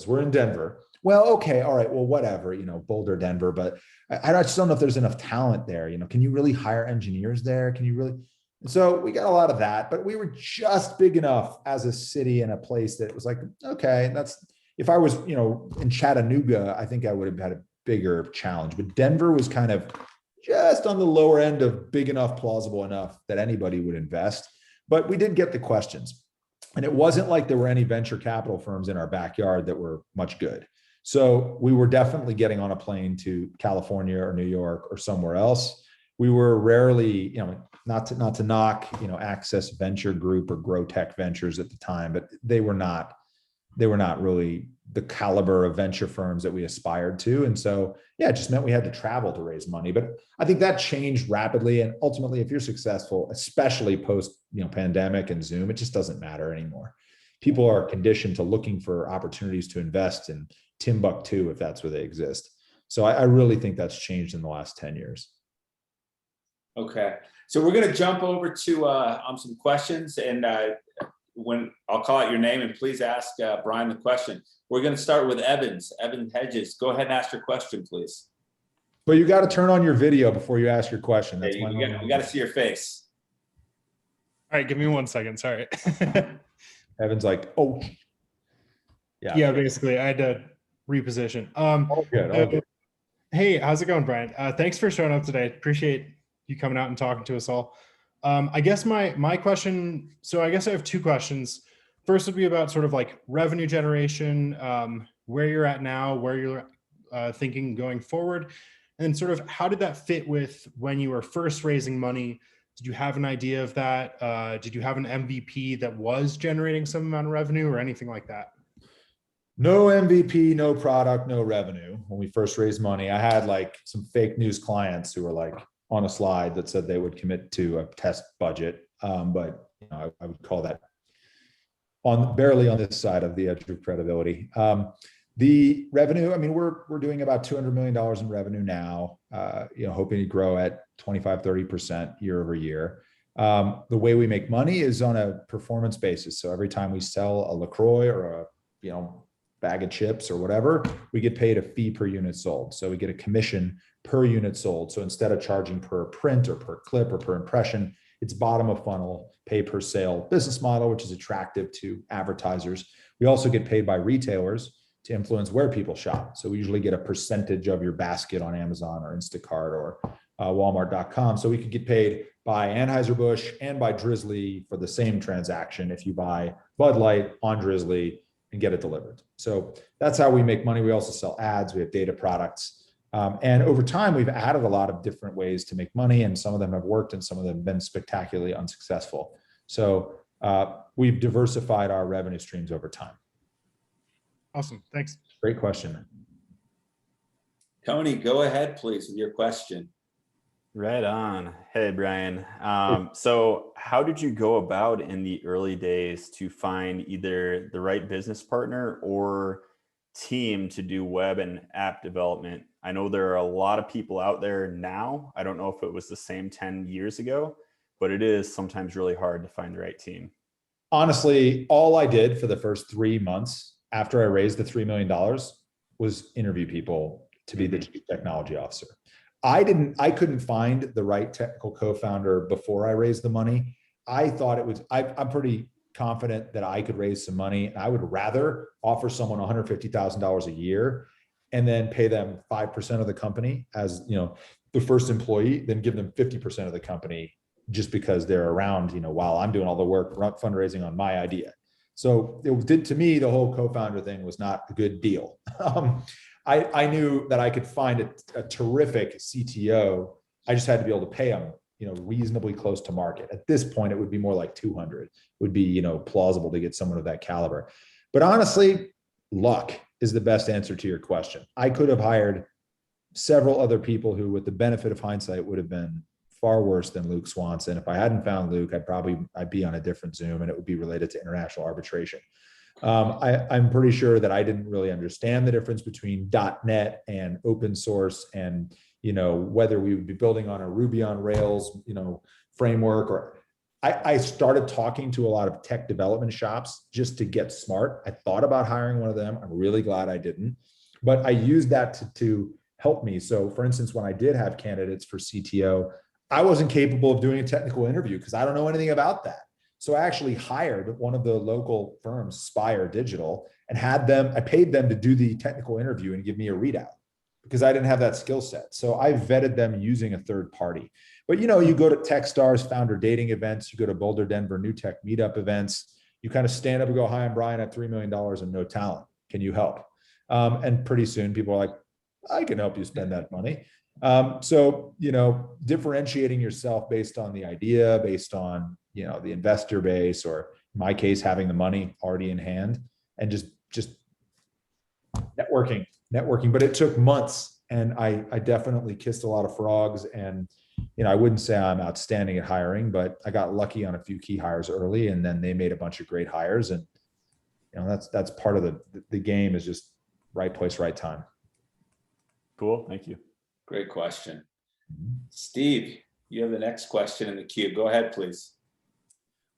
We're in Denver. Well, okay. All right. Well, whatever, Boulder, Denver, but I just don't know if there's enough talent there. Can you really hire engineers there? Can you really? So we got a lot of that, but we were just big enough as a city and a place that it was like, okay, if I was, in Chattanooga, I think I would have had a bigger challenge, but Denver was kind of just on the lower end of big enough, plausible enough that anybody would invest. But we did get the questions. And it wasn't like there were any venture capital firms in our backyard that were much good. So we were definitely getting on a plane to California or New York or somewhere else. We were rarely, not to knock, Access Venture Group or Grow Tech Ventures at the time, but they were not really the caliber of venture firms that we aspired to. And so, yeah, it just meant we had to travel to raise money. But I think that changed rapidly. And ultimately, if you're successful, especially post, pandemic and Zoom, it just doesn't matter anymore. People are conditioned to looking for opportunities to invest in Timbuktu, if that's where they exist. So I really think that's changed in the last 10 years. Okay. So we're going to jump over to some questions, and when I'll call out your name, and please ask Bryan the question. We're going to start with Evan Hedges. Go ahead and ask your question, please. But you got to turn on your video before you ask your question. That's we got to see your face. All right, give me 1 second. Sorry. Evan's like, oh, yeah. Basically, I had to reposition. All good. Hey, how's it going, Bryan? Thanks for showing up today. Appreciate you coming out and talking to us all. I guess my question. So I guess I have two questions. First would be about sort of like revenue generation, where you're at now, where you're thinking going forward, and sort of how did that fit with when you were first raising money? Did you have an idea of that? Did you have an MVP that was generating some amount of revenue or anything like that? No MVP, no product, no revenue. When we first raised money, I had like some fake news clients who were like on a slide that said they would commit to a test budget. But I would call that barely on this side of the edge of credibility. The revenue, I mean, we're doing about $200 million in revenue now, hoping to grow at 25, 30% year over year. The way we make money is on a performance basis. So every time we sell a LaCroix or a, bag of chips or whatever, we get paid a fee per unit sold. So we get a commission per unit sold. So instead of charging per print or per clip or per impression, it's bottom of funnel, pay per sale business model, which is attractive to advertisers. We also get paid by retailers to influence where people shop. So we usually get a percentage of your basket on Amazon or Instacart or Walmart.com. So we could get paid by Anheuser-Busch and by Drizzly for the same transaction if you buy Bud Light on Drizzly and get it delivered. So that's how we make money. We also sell ads. We have data products. And over time, we've added a lot of different ways to make money, and some of them have worked and some of them have been spectacularly unsuccessful. So we've diversified our revenue streams over time. Awesome. Thanks. Great question. Tony, go ahead, please, with your question. Right on. Hey, Bryan. So how did you go about in the early days to find either the right business partner or team to do web and app development? I know there are a lot of people out there now. I don't know if it was the same 10 years ago, but it is sometimes really hard to find the right team. Honestly, all I did for the first 3 months after I raised the $3 million was interview people to be the chief technology officer. I couldn't find the right technical co-founder before I raised the money. I thought it was, I'm pretty confident that I could raise some money, and I would rather offer someone $150,000 a year and then pay them 5% of the company as, the first employee, than give them 50% of the company just because they're around, while I'm doing all the work fundraising on my idea. So it did, to me, the whole co-founder thing was not a good deal. I knew that I could find a terrific CTO. I just had to be able to pay them, reasonably close to market. At this point, it would be more like 200 would be, plausible to get someone of that caliber. But honestly, luck is the best answer to your question. I could have hired several other people who, with the benefit of hindsight, would have been far worse than Luke Swanson. If I hadn't found Luke, I'd be on a different Zoom, and it would be related to international arbitration. I'm pretty sure that I didn't really understand the difference between .NET and open source, and whether we would be building on a Ruby on Rails framework. Or I started talking to a lot of tech development shops just to get smart. I thought about hiring one of them. I'm really glad I didn't, but I used that to help me. So for instance, when I did have candidates for CTO, I wasn't capable of doing a technical interview because I don't know anything about that. So I actually hired one of the local firms, Spire Digital, and I paid them to do the technical interview and give me a readout because I didn't have that skill set. So I vetted them using a third party. But you go to Techstars founder dating events, you go to Boulder, Denver, New Tech meetup events, you kind of stand up and go, "Hi, I'm Bryan, I have $3 million and no talent. Can you help?" And pretty soon people are like, "I can help you spend that money." So, differentiating yourself based on the idea, based on, the investor base, or in my case, having the money already in hand, and just networking. But it took months, and I definitely kissed a lot of frogs. And, I wouldn't say I'm outstanding at hiring, but I got lucky on a few key hires early, and then they made a bunch of great hires. And, that's part of the game, is just right place, right time. Cool. Thank you. Great question. Steve, you have the next question in the queue. Go ahead, please.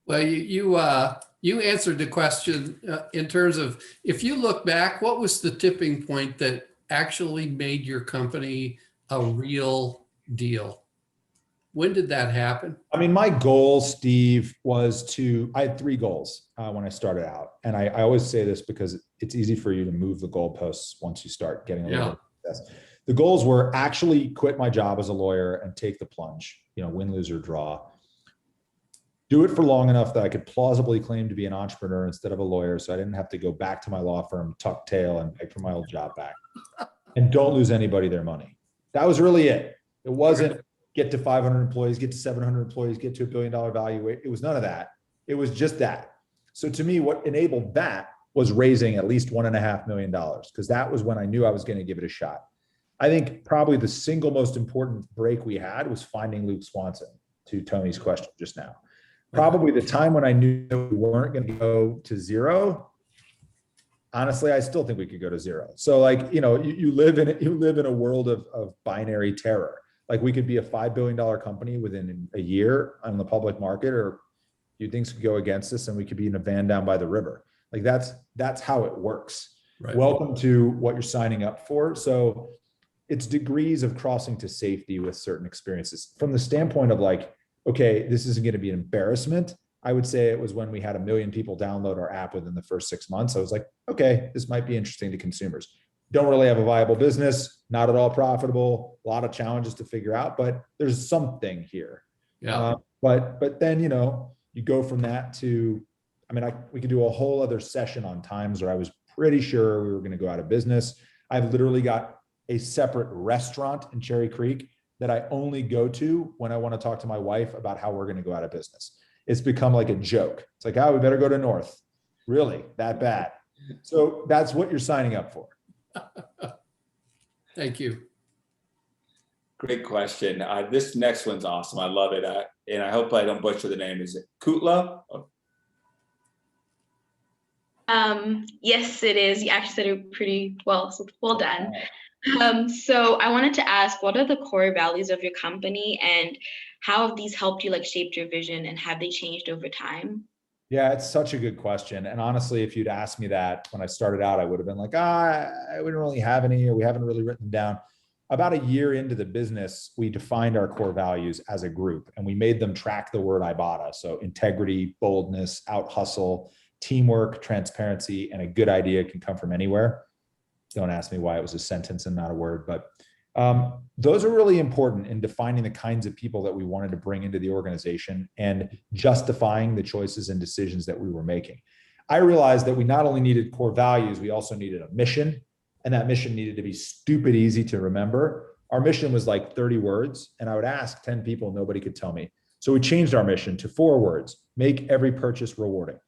Well, you answered the question in terms of, if you look back, what was the tipping point that actually made your company a real deal? When did that happen? I mean, my goal, Steve, I had 3 goals when I started out. And I always say this because it's easy for you to move the goalposts once you start getting a little bit of success. The goals were actually quit my job as a lawyer and take the plunge, win, lose, or draw. Do it for long enough that I could plausibly claim to be an entrepreneur instead of a lawyer, so I didn't have to go back to my law firm, tuck tail, and beg for my old job back. And don't lose anybody their money. That was really it. It wasn't get to 500 employees, get to 700 employees, get to $1 billion value. It was none of that. It was just that. So to me, what enabled that was raising at least $1.5 million, because that was when I knew I was going to give it a shot. I think probably the single most important break we had was finding Luke Swanson, to Tony's question just now. Probably the time when I knew we weren't going to go to zero. Honestly, I still think we could go to zero. So you live in a world of binary terror. Like, we could be a $5 billion company within a year on the public market, or things could go against us and we could be in a van down by the river. Like, that's how it works. Right. Welcome to what you're signing up for. So it's degrees of crossing to safety with certain experiences. From the standpoint of okay, this isn't going to be an embarrassment, I would say it was when we had 1 million people download our app within the first 6 months. I was like, okay, this might be interesting to consumers. Don't really have a viable business, not at all profitable, a lot of challenges to figure out, but there's something here. Yeah. But then, you go from that to, we could do a whole other session on times where I was pretty sure we were going to go out of business. I've literally got a separate restaurant in Cherry Creek that I only go to when I want to talk to my wife about how we're going to go out of business. It's become like a joke. It's like, we better go to North. Really? That bad? So that's what you're signing up for. Thank you. Great question. This next one's awesome. I love it. And I hope I don't butcher the name. Is it Kutla? Oh. Yes, it is. You actually said it pretty well. So well done. So I wanted to ask, what are the core values of your company, and how have these helped you shape your vision, and have they changed over time? Yeah, it's such a good question. And honestly, if you'd asked me that when I started out, I would have been like, I wouldn't really have any, or we haven't really written them down. About a year into the business, we defined our core values as a group and we made them track the word Ibotta. So integrity, boldness, out hustle, teamwork, transparency, and a good idea can come from anywhere. Don't ask me why it was a sentence and not a word, but those are really important in defining the kinds of people that we wanted to bring into the organization and justifying the choices and decisions that we were making. I realized that we not only needed core values, we also needed a mission, and that mission needed to be stupid easy to remember. Our mission was like 30 words, and I would ask 10 people, nobody could tell me. So we changed our mission to 4 words: make every purchase rewarding.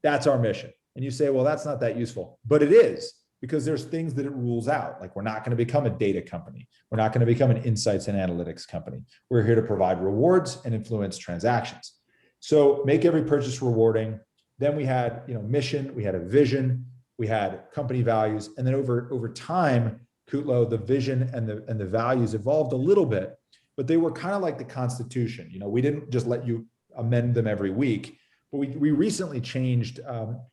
That's our mission. And you say, well, that's not that useful, but it is, because there's things that it rules out. Like, we're not going to become a data company. We're not going to become an insights and analytics company. We're here to provide rewards and influence transactions. So make every purchase rewarding. Then we had, mission, we had a vision, we had company values. And then over time, Kutlo, the vision and the values evolved a little bit, but they were kind of like the Constitution. We didn't just let you amend them every week. But we recently changed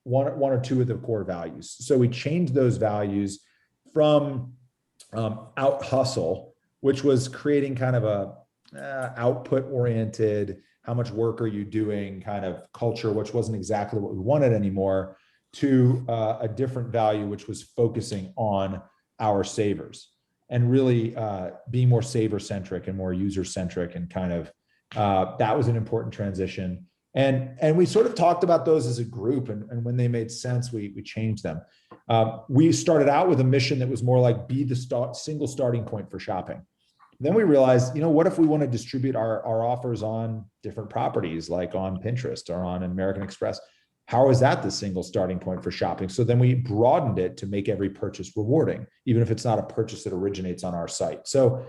one or two of the core values. So we changed those values from out hustle, which was creating kind of a output oriented, how much work are you doing kind of culture, which wasn't exactly what we wanted anymore, to a different value, which was focusing on our savers and really being more saver centric and more user centric, and kind of that was an important transition. And we sort of talked about those as a group, and when they made sense, we changed them. We started out with a mission that was more like be the single starting point for shopping. Then we realized, what if we want to distribute our offers on different properties, like on Pinterest or on American Express? How is that the single starting point for shopping? So then we broadened it to make every purchase rewarding, even if it's not a purchase that originates on our site. So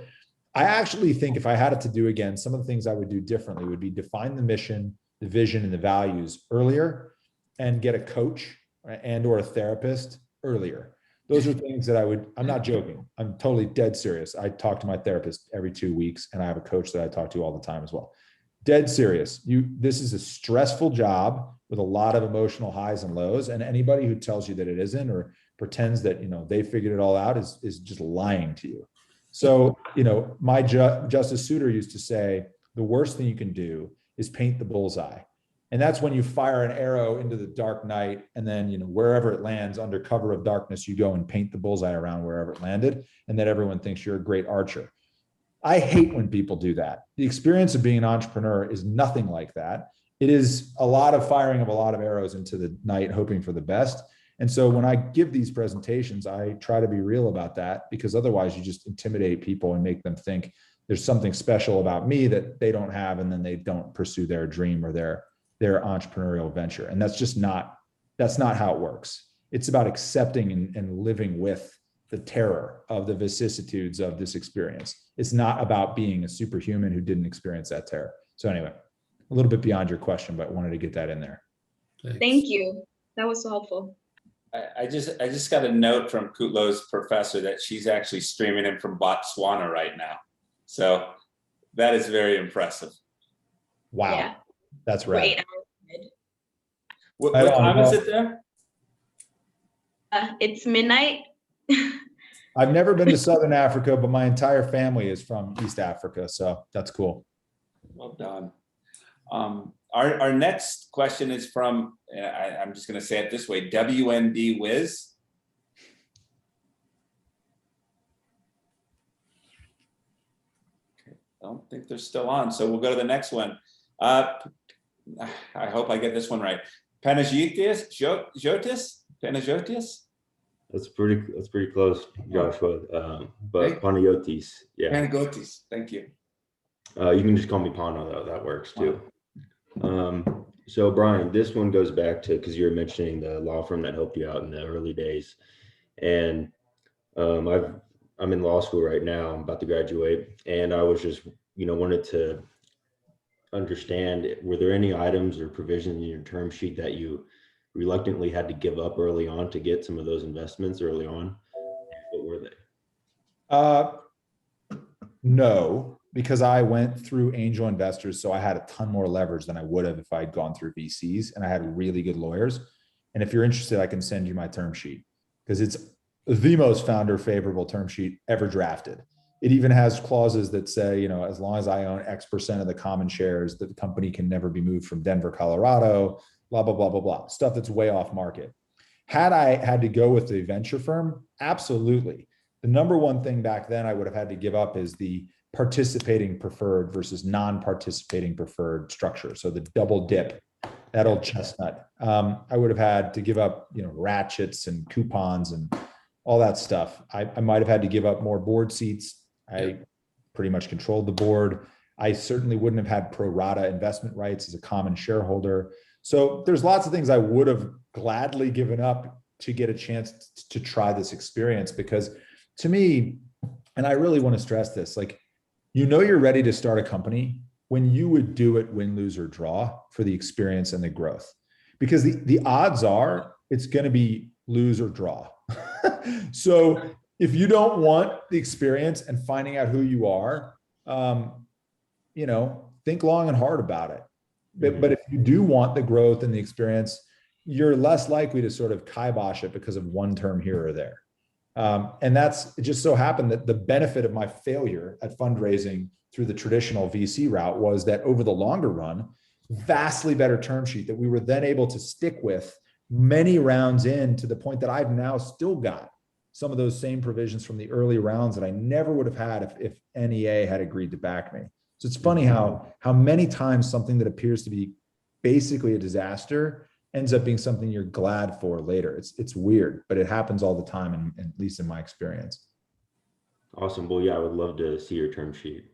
I actually think if I had it to do again, some of the things I would do differently would be define the mission, the vision, and the values earlier, and get a coach and or a therapist earlier. Those are things that I'm not joking. I'm totally dead serious. I talk to my therapist every 2 weeks, and I have a coach that I talk to all the time as well. Dead serious. This is a stressful job with a lot of emotional highs and lows. And anybody who tells you that it isn't, or pretends that, they figured it all out is just lying to you. So, my Justice Souter used to say, the worst thing you can do is paint the bullseye. And that's when you fire an arrow into the dark night, and then, wherever it lands under cover of darkness, you go and paint the bullseye around wherever it landed. And then everyone thinks you're a great archer. I hate when people do that. The experience of being an entrepreneur is nothing like that. It is a lot of firing of a lot of arrows into the night, hoping for the best. And so when I give these presentations, I try to be real about that, because otherwise you just intimidate people and make them think there's something special about me that they don't have, and then they don't pursue their dream or their entrepreneurial venture. And that's not how it works. It's about accepting and living with the terror of the vicissitudes of this experience. It's not about being a superhuman who didn't experience that terror. So anyway, a little bit beyond your question, but wanted to get that in there. Thanks. Thank you. That was so helpful. I just got a note from Kutlo's professor that she's actually streaming in from Botswana right now. So that is very impressive. Wow. Yeah. That's right. What time is it there? It's midnight. I've never been to Southern Africa, but my entire family is from East Africa. So that's cool. Well done. Our next question is from, I'm just going to say it this way, WND Wiz. Okay, I don't think they're still on, so we'll go to the next one. I hope I get this one right. Panagiotis? Panagiotis? That's pretty close, Joshua. But Hey. Panagiotis, yeah. Panagiotis, thank you. You can just call me Pano, though. That works too. So Brian, this one goes back to, because you were mentioning the law firm that helped you out in the early days, and I'm in law school right now. I'm about to graduate, and I was just wanted to understand, were there any items or provisions in your term sheet that you reluctantly had to give up early on to get some of those investments early on? What were they? No, because I went through angel investors, so I had a ton more leverage than I would have if I'd gone through VCs, and I had really good lawyers. And if you're interested, I can send you my term sheet because it's the most founder favorable term sheet ever drafted. It even has clauses that say, you know, as long as I own X% of the common shares, the company can never be moved from Denver, Colorado, blah, blah, blah, blah, blah. Stuff that's way off market. Had I had to go with the venture firm, absolutely. The number one thing back then I would have had to give up is the participating preferred versus non-participating preferred structure. So the double dip, that old chestnut. I would have had to give up, you know, ratchets and coupons and all that stuff. I might have had to give up more board seats. I pretty much controlled the board. I certainly wouldn't have had pro rata investment rights as a common shareholder. So there's lots of things I would have gladly given up to get a chance to try this experience, because to me, and I really want to stress this, like, you know, you're ready to start a company when you would do it win, lose, or draw for the experience and the growth, because the odds are it's going to be lose or draw. So if you don't want the experience and finding out who you are, you know, think long and hard about it. But if you do want the growth and the experience, you're less likely to sort of kibosh it because of one term here or there. And it just so happened that the benefit of my failure at fundraising through the traditional VC route was that over the longer run, vastly better term sheet that we were then able to stick with many rounds in, to the point that I've now still got some of those same provisions from the early rounds that I never would have had if NEA had agreed to back me. So it's funny how many times something that appears to be basically a disaster ends up being something you're glad for later. It's weird, but it happens all the time, and at least in my experience. Awesome. Well, yeah, I would love to see your term sheet.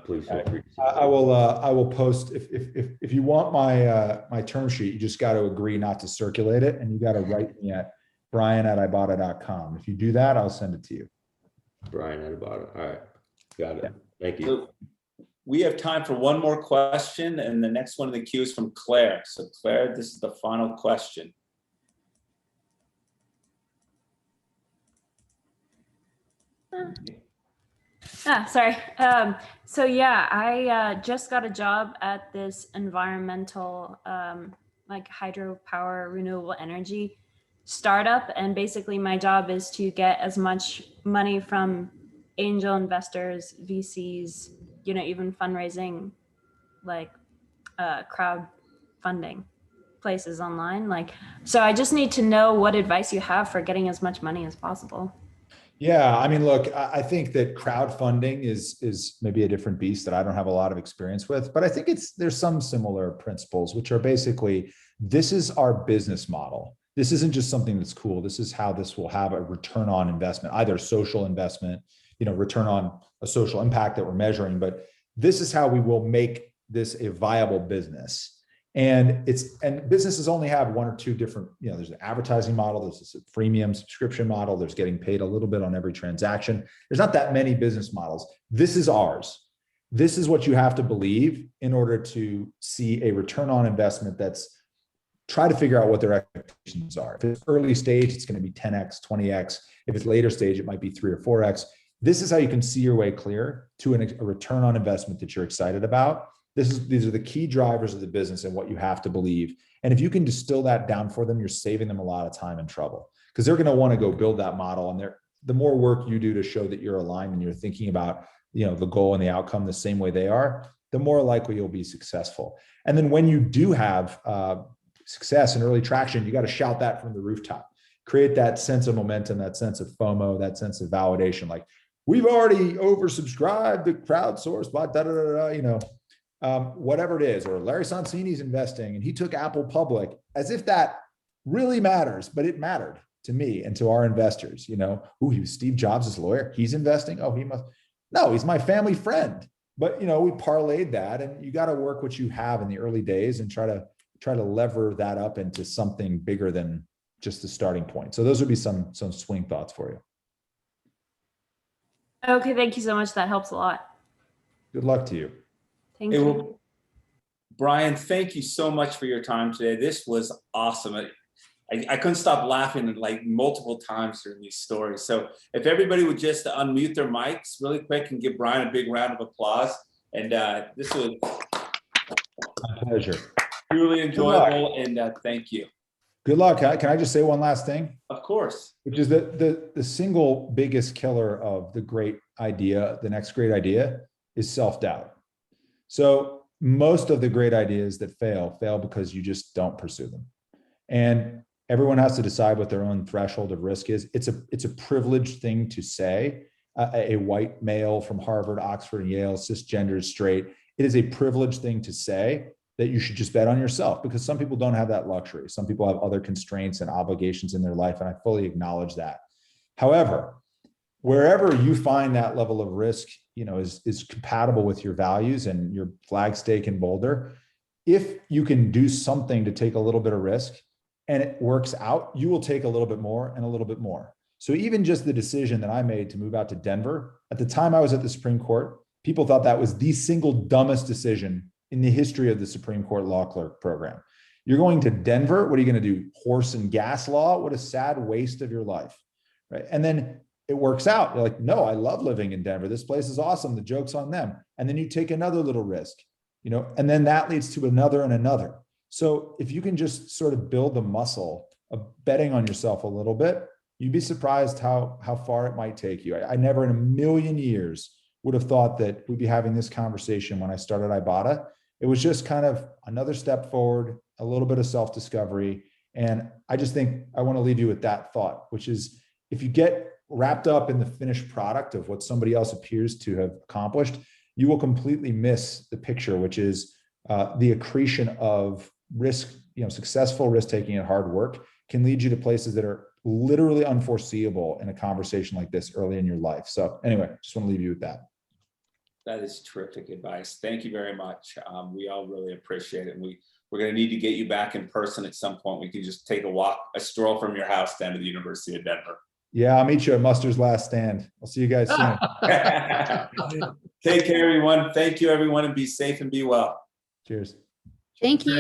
Please feel free to I will post if you want my term sheet, you just got to agree not to circulate it, and you got to write me at Bryan@Ibotta.com. If you do that, I'll send it to you. Bryan@Ibotta. All right. Got it. Thank you. So we have time for one more question, and the next one in the queue is from Claire. So Claire, this is the final question. Sorry. So yeah, I just got a job at this environmental, like hydropower, renewable energy startup. And basically my job is to get as much money from angel investors, VCs, you know, even fundraising, like crowdfunding places online. Like, so I just need to know what advice you have for getting as much money as possible. Yeah, I mean, look, I think that crowdfunding is maybe a different beast that I don't have a lot of experience with, but I think there's some similar principles, which are basically, this is our business model. This isn't just something that's cool. This is how this will have a return on investment, either social investment, you know, return on a social impact that we're measuring, but this is how we will make this a viable business. And businesses only have one or two different, you know, there's an advertising model, there's a freemium subscription model, there's getting paid a little bit on every transaction. There's not that many business models. This is ours. This is what you have to believe in order to see a return on investment. Try to figure out what their expectations are. If it's early stage, it's going to be 10x, 20x. If it's later stage, it might be 3 or 4x. This is how you can see your way clear to a return on investment that you're excited about. These are the key drivers of the business and what you have to believe. And if you can distill that down for them, you're saving them a lot of time and trouble, because they're going to want to go build that model. And the more work you do to show that you're aligned and you're thinking about, you know, the goal and the outcome the same way they are, the more likely you'll be successful. And then when you do have success and early traction, you got to shout that from the rooftop. Create that sense of momentum, that sense of FOMO, that sense of validation. Like, we've already oversubscribed the crowdsourced, blah, da, da, da, da, you know. Whatever it is, or Larry Sonsini's investing and he took Apple public, as if that really matters, but it mattered to me and to our investors. You know, he was Steve Jobs' lawyer. He's investing. Oh, he must. No, he's my family friend. But, you know, we parlayed that, and you got to work what you have in the early days and try to lever that up into something bigger than just the starting point. So those would be some swing thoughts for you. Okay, thank you so much. That helps a lot. Good luck to you. Thank you. Bryan, thank you so much for your time today. This was awesome. I I couldn't stop laughing like multiple times during these stories. So if everybody would just unmute their mics really quick and give Bryan a big round of applause. And this was My pleasure. truly enjoyable, and thank you. Good luck. Can I just say one last thing? Of course. Which is the single biggest killer of the great idea, the next great idea, is self-doubt. So most of the great ideas that fail because you just don't pursue them. And everyone has to decide what their own threshold of risk is. It's a privileged thing to say. A white male from Harvard, Oxford, and Yale, cisgender, straight. It is a privileged thing to say that you should just bet on yourself, because some people don't have that luxury. Some people have other constraints and obligations in their life, and I fully acknowledge that. However, wherever you find that level of risk, is compatible with your values and your flag stake in Boulder, if you can do something to take a little bit of risk and it works out, you will take a little bit more and a little bit more. So even just the decision that I made to move out to Denver, at the time I was at the Supreme Court, people thought that was the single dumbest decision in the history of the Supreme Court law clerk program. You're going to Denver. What are you going to do? Horse and gas law? What a sad waste of your life, right? And then it works out. You're like, no, I love living in Denver. This place is awesome. The joke's on them. And then you take another little risk, and then that leads to another and another. So if you can just sort of build the muscle of betting on yourself a little bit, you'd be surprised how far it might take you. I never in a million years would have thought that we'd be having this conversation when I started Ibotta. It was just kind of another step forward, a little bit of self-discovery. And I just think I want to leave you with that thought, which is if you get wrapped up in the finished product of what somebody else appears to have accomplished, you will completely miss the picture, which is the accretion of risk, successful risk-taking and hard work can lead you to places that are literally unforeseeable in a conversation like this early in your life. So anyway, just want to leave you with that. That is terrific advice. Thank you very much. We all really appreciate it. And we're going to need to get you back in person at some point. We can just take a stroll from your house down to the University of Denver. Yeah, I'll meet you at Muster's Last Stand. I'll see you guys soon. Take care, everyone. Thank you, everyone, and be safe and be well. Cheers. Thank you.